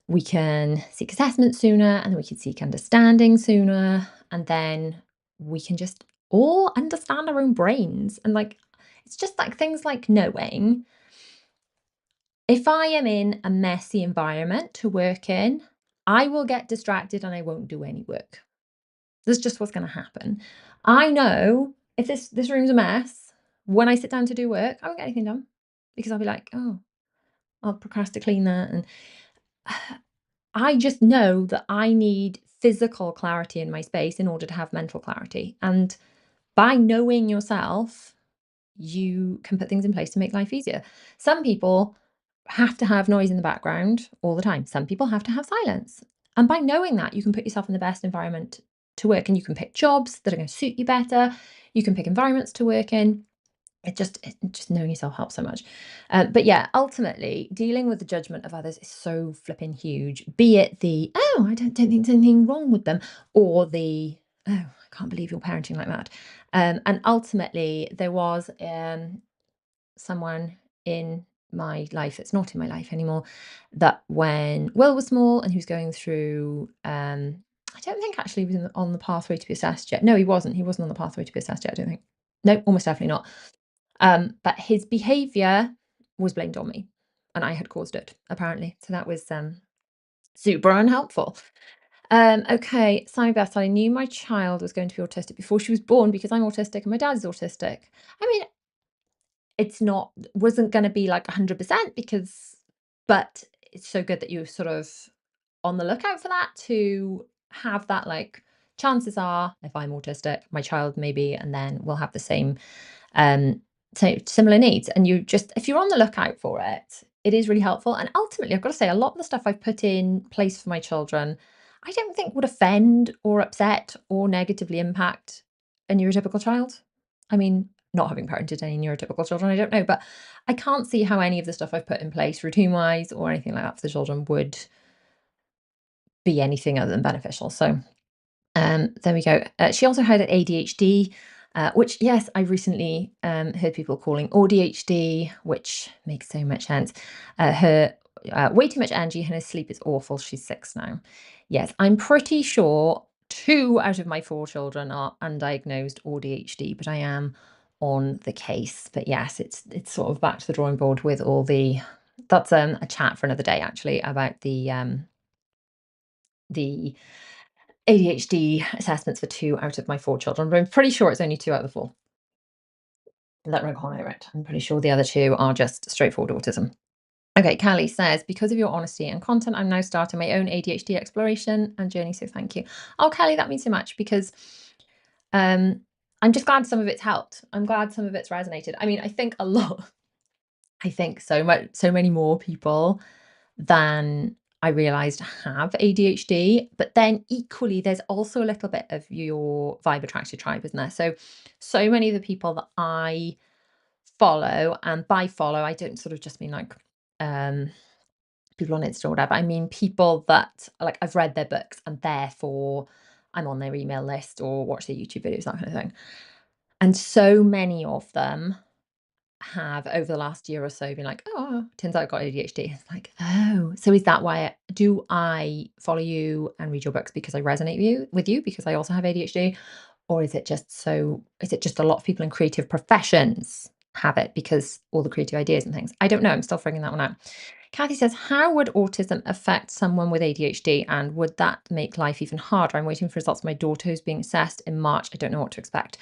we can seek assessment sooner and then we can seek understanding sooner. And then we can just all understand our own brains. And like, it's just like things like knowing if I am in a messy environment to work in, I will get distracted and I won't do any work. That's just what's going to happen. I know if this room's a mess, when I sit down to do work, I won't get anything done because I'll be like, oh, I'll procrastinate clean that, and I just know that I need physical clarity in my space in order to have mental clarity. And by knowing yourself, you can put things in place to make life easier. Some people have to have noise in the background all the time. Some people have to have silence. And by knowing that, you can put yourself in the best environment to work and you can pick jobs that are going to suit you better. You can pick environments to work in. It just knowing yourself helps so much. But yeah, ultimately, dealing with the judgment of others is so flipping huge. Be it the oh, I don't think there's anything wrong with them, or the oh, I can't believe you're parenting like that. And ultimately, there was someone in my life that's not in my life anymore. That when Will was small and he was going through, I don't think actually he was on the pathway to be assessed yet. No, he wasn't. He wasn't on the pathway to be assessed yet. I don't think. No, almost definitely not. But his behaviour was blamed on me, and I had caused it, apparently. So that was super unhelpful. Okay, Simon Beth, I knew my child was going to be autistic before she was born because I'm autistic and my dad is autistic. I mean, it's not wasn't going to be like 100% because, but it's so good that you were sort of on the lookout for that to have that like chances are if I'm autistic, my child maybe, and then we'll have the same um, so similar needs. And you just, if you're on the lookout for it, it is really helpful. And ultimately, I've got to say, a lot of the stuff I've put in place for my children, I don't think would offend or upset or negatively impact a neurotypical child. I mean, not having parented any neurotypical children, I don't know, but I can't see how any of the stuff I've put in place, routine wise or anything like that for the children, would be anything other than beneficial. So there we go. She also had ADHD, which, yes, I recently heard people calling ADHD, which makes so much sense. Her way too much energy and her sleep is awful. She's 6 now. Yes, I'm pretty sure 2 out of my 4 children are undiagnosed ADHD, but I am on the case. But yes, it's sort of back to the drawing board with all the. That's a chat for another day, actually, about the ADHD assessments for 2 out of my 4 children, but I'm pretty sure it's only 2 out of the 4 that require it. I'm pretty sure the other 2 are just straightforward autism. Okay, Callie says, because of your honesty and content, I'm now starting my own ADHD exploration and journey. So thank you. Oh, Callie, that means so much because um, I'm just glad some of it's helped. I'm glad some of it's resonated. I mean, I think a lot, I think so many more people than I realized have ADHD. But then equally, there's also a little bit of your vibe attracted tribe, isn't there? So many of the people that I follow, and by follow, I don't sort of just mean like um people on Insta or whatever. I mean people that like I've read their books and therefore I'm on their email list or watch their YouTube videos, that kind of thing. And so many of them have over the last year or so been like, oh, turns out I've got ADHD. It's like, oh, so is that why do I follow you and read your books because I resonate with you because I also have ADHD? Or is it just a lot of people in creative professions have it because all the creative ideas and things? I don't know. I'm still figuring that one out. Kathy says, how would autism affect someone with ADHD and would that make life even harder? I'm waiting for results of my daughter who's being assessed in March. I don't know what to expect.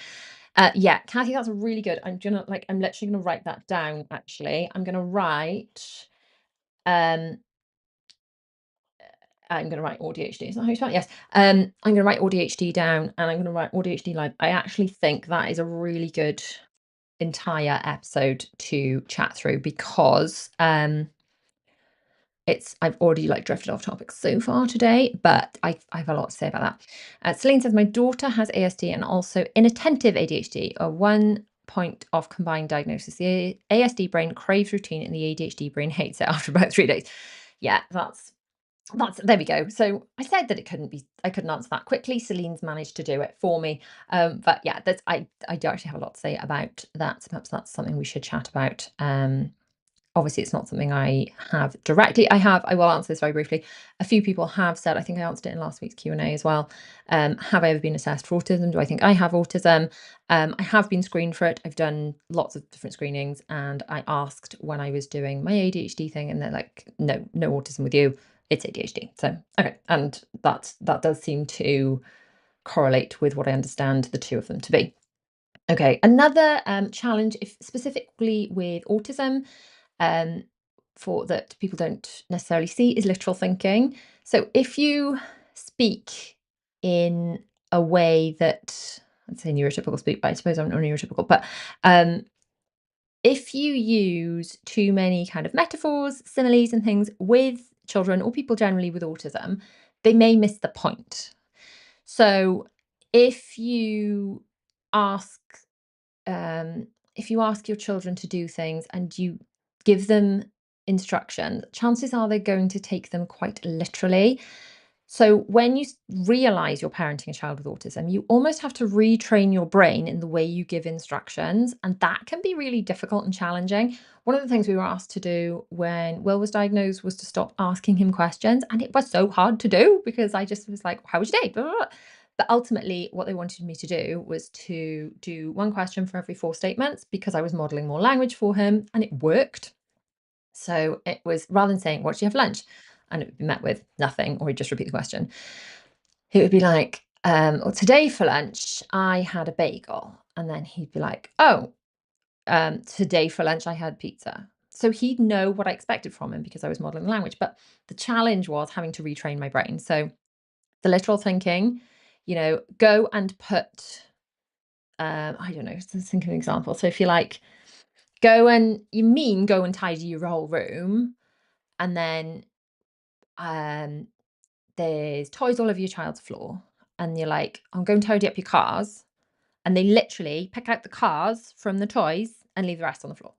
Yeah, Kathy, that's really good. I'm literally gonna write that down actually. I'm gonna write um I'm going to write ADHD. Is that how you spell it? Yes. I'm going to write ADHD down, and I'm going to write ADHD line. I actually think that is a really good entire episode to chat through because I've already like drifted off topic so far today, but I have a lot to say about that. Celine says my daughter has ASD and also inattentive ADHD, a 1 point of combined diagnosis. The ASD brain craves routine and the ADHD brain hates it after about 3 days. Yeah, that's there we go. So I said that I couldn't answer that quickly. Celine's managed to do it for me. But yeah, that's I do actually have a lot to say about that. So perhaps that's something we should chat about. Obviously, it's not something I have directly. I will answer this very briefly. A few people have said, I think I answered it in last week's Q&A as well. Have I ever been assessed for autism? Do I think I have autism? I have been screened for it. I've done lots of different screenings, and I asked when I was doing my ADHD thing, and they're like, no autism with you. It's ADHD. So, okay. And that does seem to correlate with what I understand the two of them to be. Okay. Another challenge, if specifically with autism, um, for that people don't necessarily see is literal thinking. So if you speak in a way that, let's say neurotypical speak, but I suppose I'm not neurotypical, but if you use too many kind of metaphors, similes, and things with children or people generally with autism, they may miss the point. So if you ask um, if you ask your children to do things and you give them instruction, chances are they're going to take them quite literally. So when you realize you're parenting a child with autism, you almost have to retrain your brain in the way you give instructions. And that can be really difficult and challenging. One of the things we were asked to do when Will was diagnosed was to stop asking him questions. And it was so hard to do because I just was like, how was your day? Blah, blah, blah. But ultimately, what they wanted me to do was to do one question for every 4 statements because I was modeling more language for him and it worked. So it was rather than saying, what do you have for lunch? And it would be met with nothing, or he'd just repeat the question. It would be like, well, today for lunch, I had a bagel. And then he'd be like, oh, today for lunch, I had pizza. So he'd know what I expected from him because I was modeling the language. But the challenge was having to retrain my brain. So the literal thinking, go and put, I don't know, let's think of an example. So if you like, go and tidy your whole room, and then um, there's toys all over your child's floor, and you're like, I'm going to tidy up your cars. And they literally pick out the cars from the toys and leave the rest on the floor.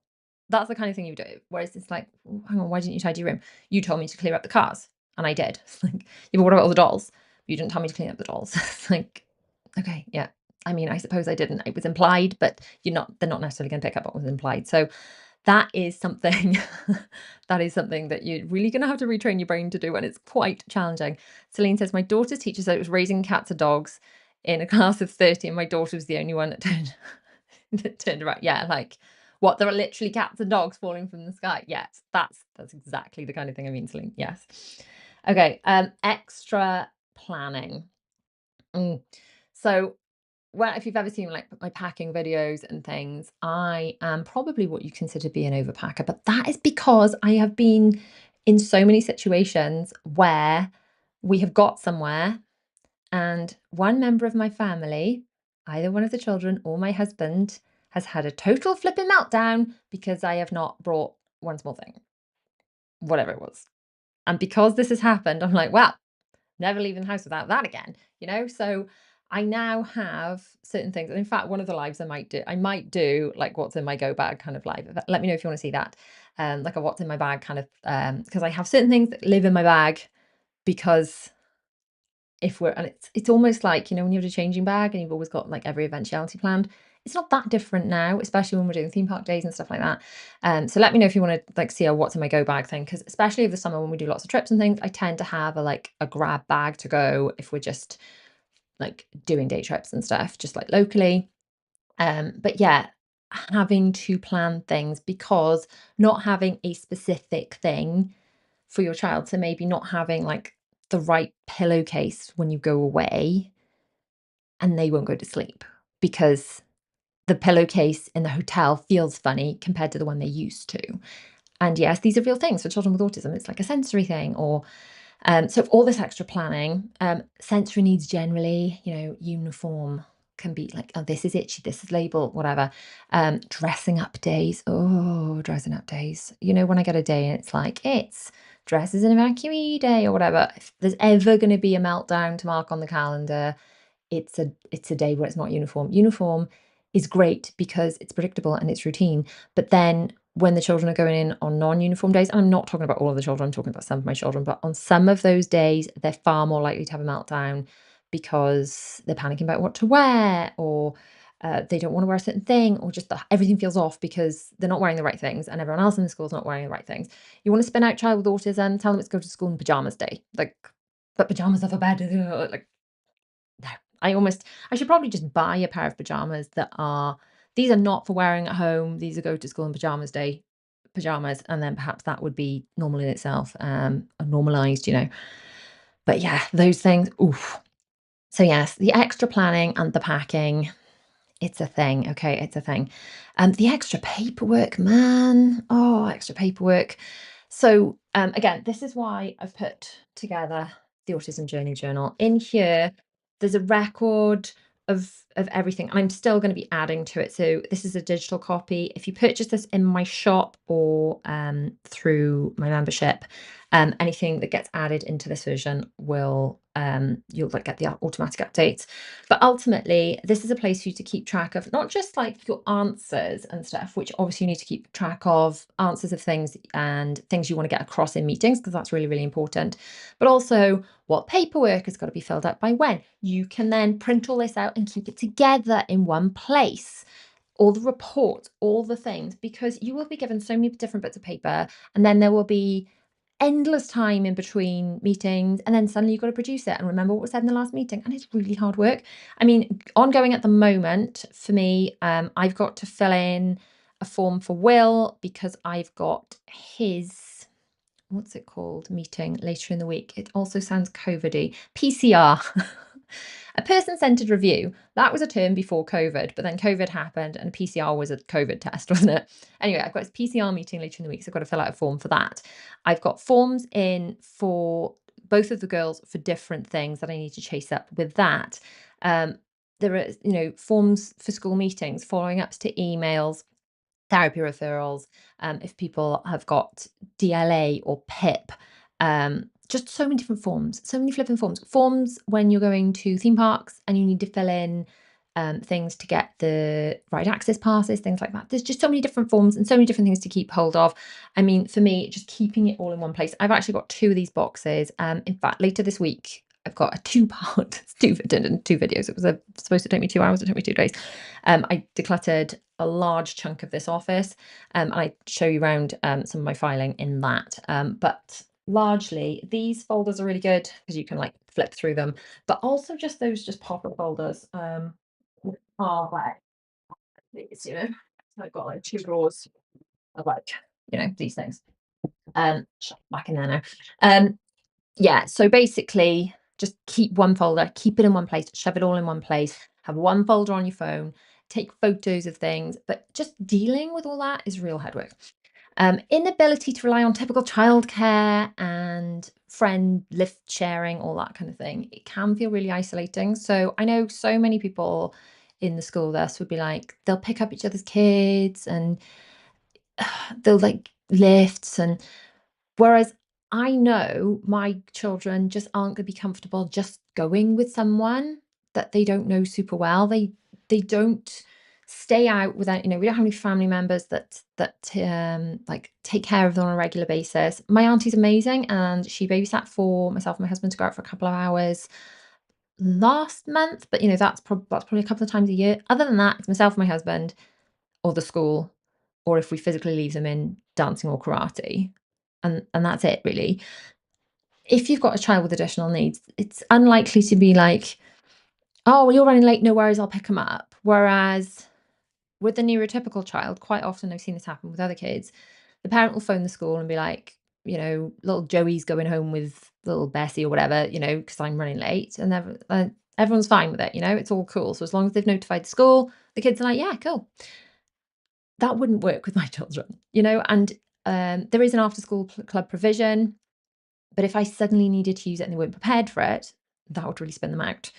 That's the kind of thing you do. Whereas it's like, "Oh, hang on, why didn't you tidy your room? You told me to clear up the cars. And I did." It's like, yeah, but what about all the dolls? You didn't tell me to clean up the dolls. It's like, okay, yeah. I mean, I suppose I didn't. It was implied, but they're not necessarily going to pick up what was implied. So that is something that is something that you're really going to have to retrain your brain to do, and it's quite challenging. Celine says, my daughter's teacher said it was raising cats and dogs in a class of 30, and my daughter was the only one that turned around. Yeah, like, what, there are literally cats and dogs falling from the sky? Yes, that's exactly the kind of thing I mean, Celine. Yes. Okay, extra planning. Mm. So, well, if you've ever seen like my packing videos and things, I am probably what you consider to be an overpacker, but that is because I have been in so many situations where we have got somewhere and one member of my family, either one of the children or my husband, has had a total flipping meltdown because I have not brought one small thing, whatever it was. And because this has happened, I'm like, well, never leaving the house without that again. So I now have certain things. And in fact, one of the lives I might do like what's in my go bag kind of live. Let me know if you want to see that. Like a what's in my bag kind of, because I have certain things that live in my bag because it's almost like, when you have a changing bag and you've always got like every eventuality planned. It's not that different now, especially when we're doing theme park days and stuff like that. So let me know if you want to like see a what's in my go bag thing, because especially over the summer when we do lots of trips and things, I tend to have a grab bag to go if we're just like doing day trips and stuff, just like locally. But yeah, having to plan things because not having a specific thing for your child, so maybe not having like the right pillowcase when you go away, and they won't go to sleep because the pillowcase in the hotel feels funny compared to the one they're used to. And yes, these are real things for children with autism. It's like a sensory thing, or So all this extra planning, sensory needs generally, uniform can be like, oh, this is itchy, this is label, whatever. Dressing up days. Oh, dressing up days. When I get a day and it's like, it's dresses and evacuee day or whatever. If there's ever going to be a meltdown to mark on the calendar, it's a day where it's not uniform. Uniform is great because it's predictable and it's routine. But then when the children are going in on non-uniform days, and I'm not talking about all of the children, I'm talking about some of my children, but on some of those days, they're far more likely to have a meltdown because they're panicking about what to wear, or they don't want to wear a certain thing, or just everything feels off because they're not wearing the right things and everyone else in the school is not wearing the right things. You want to spin out child with autism, tell them it's go to school in pajamas day. Like, but pajamas are for bed. Like, no, I should probably just buy a pair of pajamas these are not for wearing at home. These are go to school in pajamas day pajamas, and then perhaps that would be normal in itself, normalized. But yeah, those things. Oof. So yes, the extra planning and the packing, it's a thing. Okay, it's a thing. The extra paperwork, man. Oh, extra paperwork. So, again, this is why I've put together the Autism Journey Journal. In here, there's a record of everything, and I'm still going to be adding to it. So this is a digital copy. If you purchase this in my shop or through my membership, anything that gets added into this version will you'll like get the automatic updates. But ultimately, this is a place for you to keep track of not just like your answers and stuff, which obviously you need to keep track of answers of things and things you want to get across in meetings, because that's really, really important. But also what paperwork has got to be filled out by when. You can then print all this out and keep it together in one place. All the reports, all the things, because you will be given so many different bits of paper, and then there will be endless time in between meetings, and then suddenly you've got to produce it and remember what was said in the last meeting, and it's really hard work. I mean, ongoing at the moment for me, I've got to fill in a form for Will because I've got his, what's it called, meeting later in the week. It also sounds COVID-y. PCR. A person-centered review. That was a term before COVID, but then COVID happened and PCR was a COVID test, wasn't it? Anyway, I've got this PCR meeting later in the week, so I've got to fill out a form for that. I've got forms in for both of the girls for different things that I need to chase up with that. There are, forms for school meetings, following ups to emails, therapy referrals, if people have got DLA or PIP, just so many different forms, so many flipping forms. Forms when you're going to theme parks and you need to fill in things to get the ride access passes, things like that. There's just so many different forms and so many different things to keep hold of. I mean, for me, just keeping it all in one place. I've actually got two of these boxes. In fact, later this week, I've got a two-part, two videos. It was supposed to take me 2 hours. It took me 2 days. I decluttered a large chunk of this office, and I show you around some of my filing in that. But largely, these folders are really good because you can like flip through them, but also just those pop-up folders are like these. So I've got like two drawers of like, these things. Back in there now. Yeah, so basically just keep one folder, keep it in one place, shove it all in one place, have one folder on your phone, take photos of things, but just dealing with all that is real hard work. Inability to rely on typical childcare and friend lift sharing, all that kind of thing. It can feel really isolating. So I know so many people in the school this would be like, they'll pick up each other's kids and they'll like lifts, and whereas I know my children just aren't gonna be comfortable just going with someone that they don't know super well. They don't stay out without, we don't have any family members that like take care of them on a regular basis. My auntie's amazing and she babysat for myself and my husband to go out for a couple of hours last month, but that's probably a couple of times a year. Other than that, it's myself and my husband or the school, or if we physically leave them in dancing or karate. And that's it really. If you've got a child with additional needs, it's unlikely to be like, "Oh, well, you're running late, no worries, I'll pick them up." Whereas with the neurotypical child, quite often I've seen this happen with other kids, the parent will phone the school and be like, "Little Joey's going home with little Bessie or whatever, because I'm running late." And everyone's fine with it, it's all cool. So as long as they've notified the school, the kids are like, "Yeah, cool." That wouldn't work with my children, and there is an after school club provision. But if I suddenly needed to use it and they weren't prepared for it, that would really spin them out.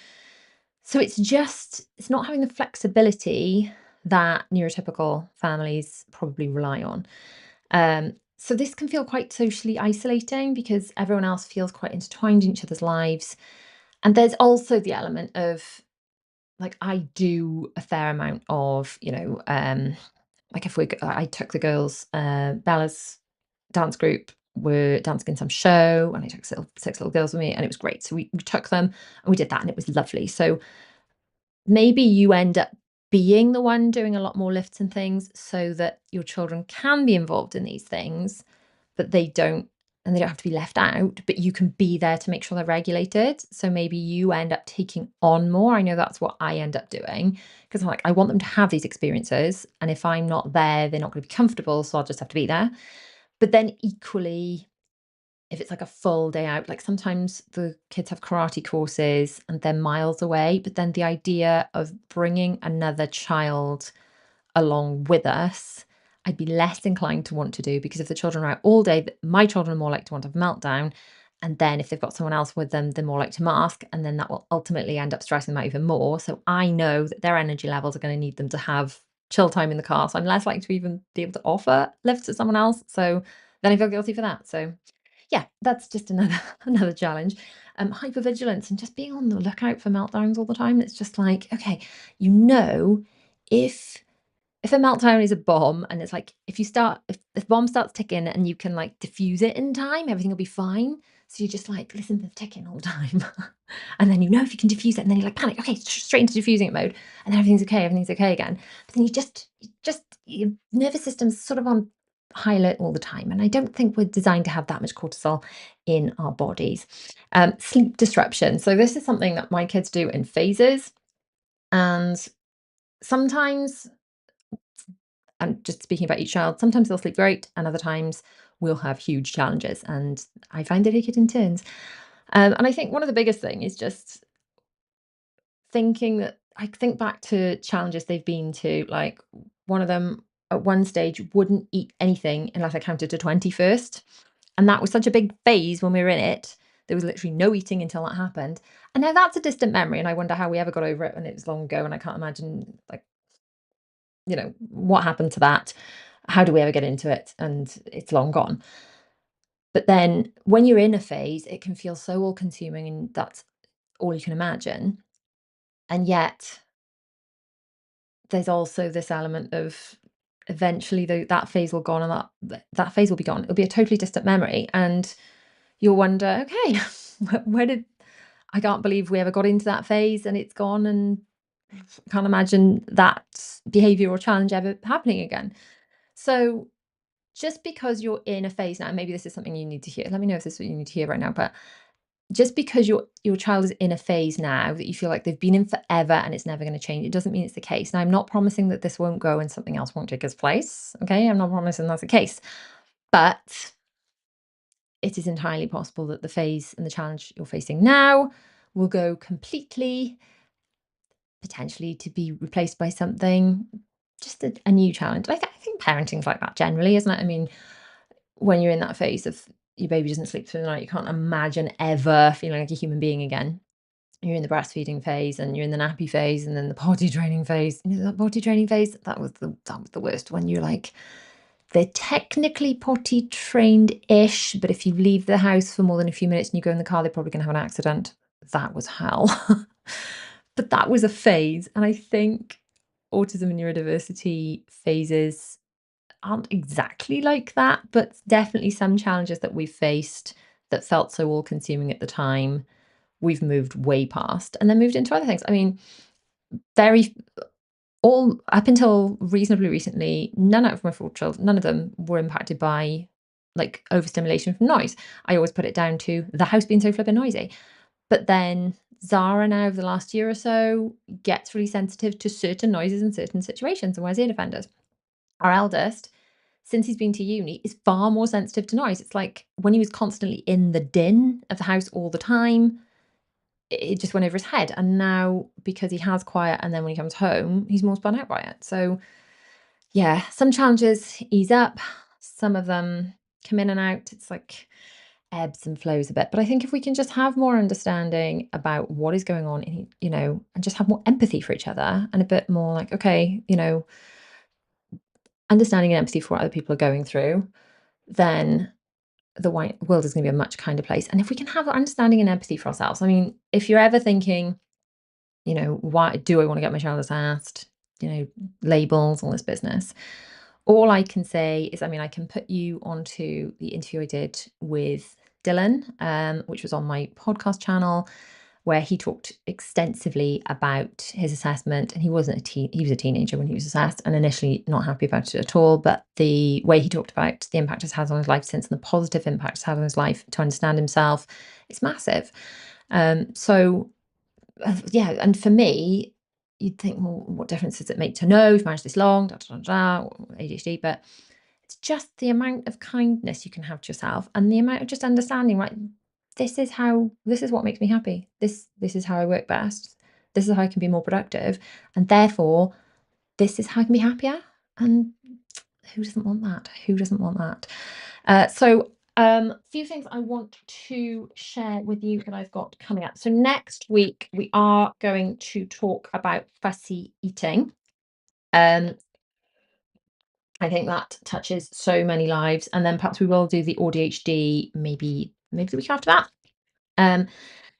So it's not having the flexibility that neurotypical families probably rely on. So this can feel quite socially isolating because everyone else feels quite intertwined in each other's lives. And there's also the element of, like, I do a fair amount of, like, if I took the girls, Bella's dance group were dancing in some show, and I took six little girls with me, and it was great. So we took them and we did that, and it was lovely. So maybe you end up being the one doing a lot more lifts and things so that your children can be involved in these things, but they don't have to be left out, but you can be there to make sure they're regulated. So maybe you end up taking on more. I know that's what I end up doing because I'm like, I want them to have these experiences. And if I'm not there, they're not going to be comfortable. So I'll just have to be there. But then equally, if it's like a full day out, like sometimes the kids have karate courses and they're miles away, but then the idea of bringing another child along with us, I'd be less inclined to want to do because if the children are out all day, my children are more likely to want to have a meltdown. And then if they've got someone else with them, they're more likely to mask. And then that will ultimately end up stressing them out even more. So I know that their energy levels are going to need them to have chill time in the car. So I'm less likely to even be able to offer lifts to someone else. So then I feel guilty for that. So yeah, that's just another another challenge. Hypervigilance and just being on the lookout for meltdowns all the time. It's just like, okay, you know, if if a meltdown is a bomb and it's like if the bomb starts ticking and you can like diffuse it in time, everything will be fine. So you just like listen to the ticking all the time. And then you know if you can diffuse it and then you're like panic, okay, straight into diffusing it mode, and then everything's okay again. But then your nervous system's sort of on high alert all the time. And I don't think we're designed to have that much cortisol in our bodies. Sleep disruption. So this is something that my kids do in phases. And sometimes and just speaking about each child, sometimes they'll sleep great, and other times we'll have huge challenges. And I find they take it in turns. And I think one of the biggest thing is just thinking that I think back to challenges they've been to. Like one of them at one stage wouldn't eat anything unless I counted to 20 first. And that was such a big phase when we were in it. There was literally no eating until that happened. And now that's a distant memory. And I wonder how we ever got over it when it was long ago. And I can't imagine, like, what happened to that? How do we ever get into it? And it's long gone. But then when you're in a phase, it can feel so all consuming and that's all you can imagine. And yet there's also this element of eventually that phase will gone and that phase will be gone. It'll be a totally distant memory. And you'll wonder, okay, where did I can't believe we ever got into that phase and it's gone and can't imagine that behavior or challenge ever happening again. So just because you're in a phase now, maybe this is something you need to hear. Let me know if this is what you need to hear right now. But just because your child is in a phase now that you feel like they've been in forever and it's never going to change, it doesn't mean it's the case. Now, I'm not promising that this won't go and something else won't take its place. Okay, I'm not promising that's the case, but it is entirely possible that the phase and the challenge you're facing now will go completely, potentially to be replaced by something, just a new challenge. I think parenting's like that generally, isn't it? I mean, when you're in that phase of your baby doesn't sleep through the night, you can't imagine ever feeling like a human being again. You're in the breastfeeding phase and you're in the nappy phase and then the potty training phase. You know, that potty training phase, that was the worst when you're like, they're technically potty trained-ish, but if you leave the house for more than a few minutes and you go in the car, they're probably gonna have an accident. That was hell. But that was a phase, and I think autism and neurodiversity phases aren't exactly like that, but definitely some challenges that we've faced that felt so all-consuming at the time, we've moved way past and then moved into other things. I mean, very all up until reasonably recently, none out of my 4 children, none of them were impacted by, like, overstimulation from noise. I always put it down to the house being so flipping noisy. But then Zara now over the last year or so gets really sensitive to certain noises in certain situations and wears ear defenders. Our eldest, since he's been to uni, is far more sensitive to noise. It's like when he was constantly in the din of the house all the time, it just went over his head. And now because he has quiet and then when he comes home, he's more spun out by it. So yeah, some challenges ease up, some of them come in and out. It's like ebbs and flows a bit. But I think if we can just have more understanding about what is going on, and just have more empathy for each other and a bit more like, okay, understanding and empathy for what other people are going through, then the white world is going to be a much kinder place. And if we can have understanding and empathy for ourselves, I mean, if you're ever thinking, why do I want to get my shoulders asked? Labels, all this business. All I can say is, I mean, I can put you onto the interview I did with Dylan, which was on my podcast channel, where he talked extensively about his assessment. And he wasn't he was a teenager when he was assessed, and initially not happy about it at all. But the way he talked about the impact it's had on his life since, and the positive impact it's had on his life to understand himself, it's massive. So yeah, and for me, you'd think, well, what difference does it make to know you've managed this long, da, da, da, da, ADHD? But it's just the amount of kindness you can have to yourself and the amount of just understanding, right? This is what makes me happy. This is how I work best. This is how I can be more productive. And therefore, this is how I can be happier. And who doesn't want that? Who doesn't want that? A few things I want to share with you that I've got coming up. So next week we are going to talk about fussy eating. Um, I think that touches so many lives, and then perhaps we will do the ADHD maybe the week after that. Um,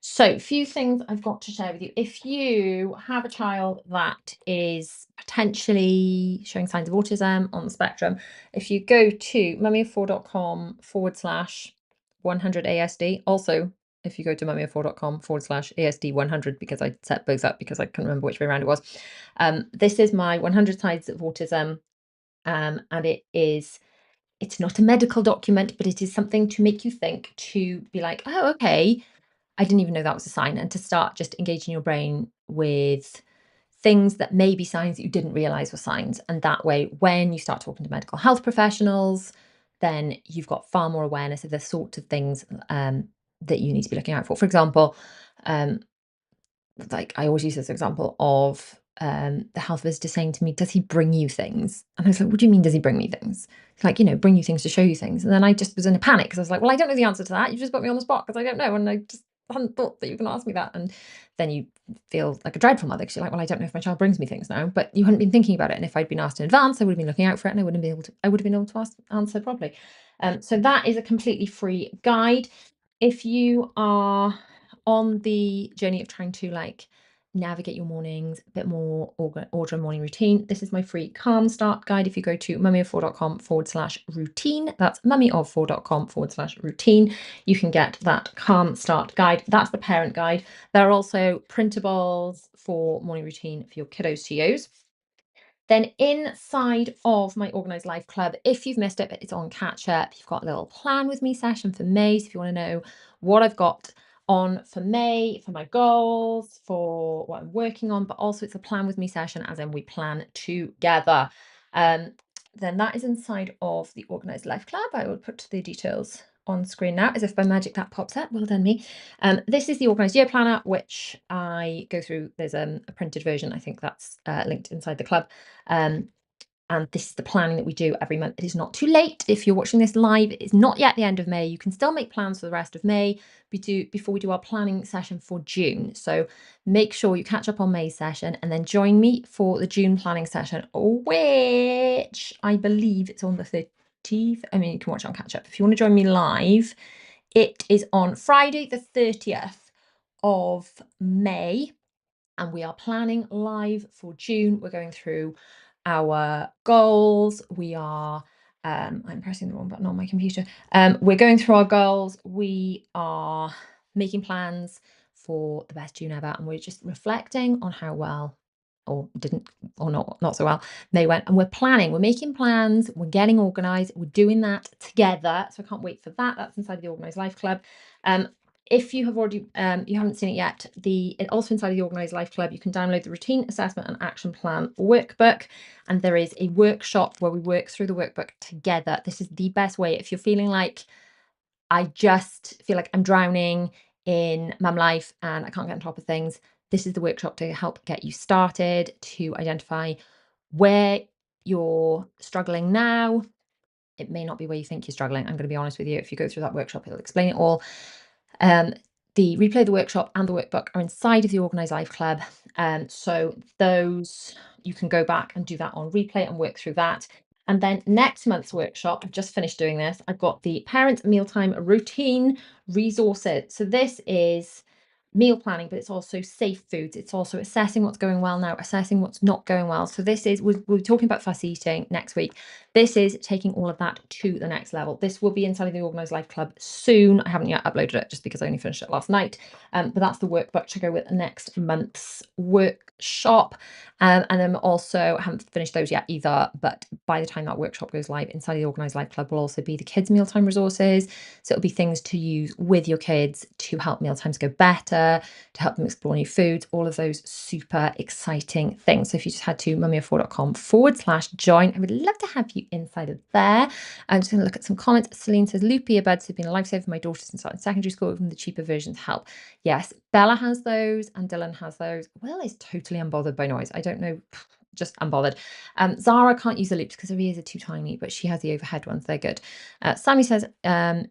so, few things I've got to share with you. If you have a child that is potentially showing signs of autism on the spectrum, if you go to mummyoffour.com/100ASD, also, if you go to mummyoffour.com/ASD100, because I set both up because I couldn't remember which way around it was. This is my 100 sides of autism, and it's not a medical document, but it is something to make you think, to be like, oh, okay, I didn't even know that was a sign, and to start just engaging your brain with things that may be signs that you didn't realize were signs. And that way, when you start talking to medical health professionals, then you've got far more awareness of the sorts of things that you need to be looking out for. For example, um, like I always use this example of the health visitor saying to me, "Does he bring you things?" And I was like, "What do you mean, does he bring me things?" It's like, bring you things to show you things. And then I just was in a panic because I was like, "Well, I don't know the answer to that. You just put me on the spot because I don't know, and I just hadn't thought that you were going to ask me that." And then you feel like a dreadful mother because you're like, "Well, I don't know if my child brings me things now," but you hadn't been thinking about it. And if I'd been asked in advance, I would have been looking out for it, and I would have been able to answer properly. So that is a completely free guide. If you are on the journey of trying to navigate your mornings, a bit more order a morning routine, this is my free calm start guide. If you go to mummyoffour.com/routine, that's mummyoffour.com/routine, you can get that calm start guide. That's the parent guide. There are also printables for morning routine for your kiddos to use. Then inside of my Organised Life Club, if you've missed it, but it's on catch up, you've got a little plan with me session for May. So if you want to know what I've got on for May, for my goals, for what I'm working on, but also it's a plan with me session, as in we plan together. Um, then that is inside of the Organised Life Club. I will put the details on screen now, as if by magic that pops up. Well done, me. This is the Organised Year Planner, which I go through. There's a printed version. I think that's linked inside the club. And this is the planning that we do every month. It is not too late. If you're watching this live, it is not yet the end of May. You can still make plans for the rest of May before we do our planning session for June. So make sure you catch up on May's session and then join me for the June planning session, which I believe it's on the 30th. I mean, you can watch it on catch up. If you want to join me live, it is on Friday, the 30th of May. And we are planning live for June. We're going through our goals. I'm pressing the wrong button on my computer. We're going through our goals. We are making plans for the best June ever. And we're just reflecting on how well or didn't or not so well May went. And we're making plans, we're getting organized, we're doing that together. So I can't wait for that. That's inside the Organised Life Club. If you have already you haven't seen it yet, also inside of the Organised Life Club, you can download the routine assessment and action plan workbook, and there is a workshop where we work through the workbook together. This is the best way if you're feeling like, I just feel like I'm drowning in mum life and I can't get on top of things. This is the workshop to help get you started, to identify where you're struggling now, It may not be where you think you're struggling. I'm going to be honest with you. If you go through that workshop, it'll explain it all. Um, the replay of the workshop and the workbook are inside of the Organised Life Club. So those, you can go back and do that on replay and work through that. And then next month's workshop, I've just finished doing this. I've got the parent mealtime routine resources. So this is meal planning, but it's also safe foods. It's also assessing what's going well now, assessing what's not going well. So this is, we're talking about fussy eating next week. This is taking all of that to the next level. This will be inside of the Organised Life Club soon. I haven't yet uploaded it just because I only finished it last night. But that's the workbook to go with next month's workshop. And then also, I haven't finished those yet either, but by the time that workshop goes live, inside the Organised Life Club will also be the kids' mealtime resources. So it'll be things to use with your kids to help mealtimes go better, to help them explore new foods, all of those super exciting things. So if you just head to mummyoffour.com/join, I would love to have you inside of there. I'm just going to look at some comments. Celine says, Loopy earbuds have been a lifesaver for my daughter since starting secondary school, even the cheaper versions help. Yes, Bella has those and Dylan has those. Will is totally unbothered by noise. I don't know, just unbothered. Zara can't use the loops because her ears are too tiny, but she has the overhead ones. They're good. Sammy says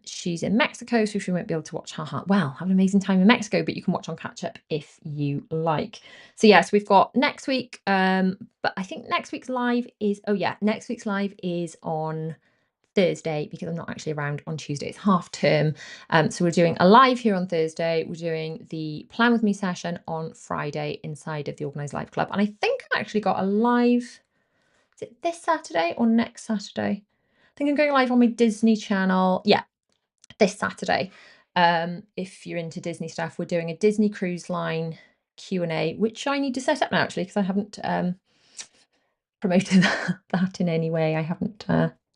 she's in Mexico, so she won't be able to watch. Haha. Well, have an amazing time in Mexico, but you can watch on catch up if you like. So yes, we've got next week. But I think next week's live is, next week's live is on Thursday because I'm not actually around on Tuesday. It's half term. So we're doing a live here on Thursday. We're doing the Plan With Me session on Friday inside of the Organised Life Club. And I think I've actually got a live, is it this Saturday or next Saturday? I think I'm going live on my Disney channel. Yeah, this Saturday. If you're into Disney stuff, we're doing a Disney Cruise Line Q&A, which I need to set up now actually, because I haven't promoted that in any way. I haven't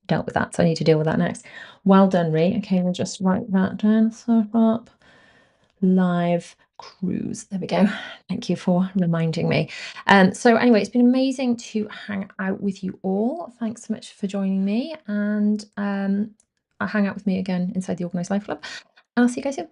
dealt with that, so I need to deal with that next. Well done, Ree. Okay, we'll just write that down. So up live cruise. There we go. Thank you for reminding me. So anyway, it's been amazing to hang out with you all. Thanks so much for joining me, and I'll hang out with me again inside the Organised Life Club. I'll see you guys soon.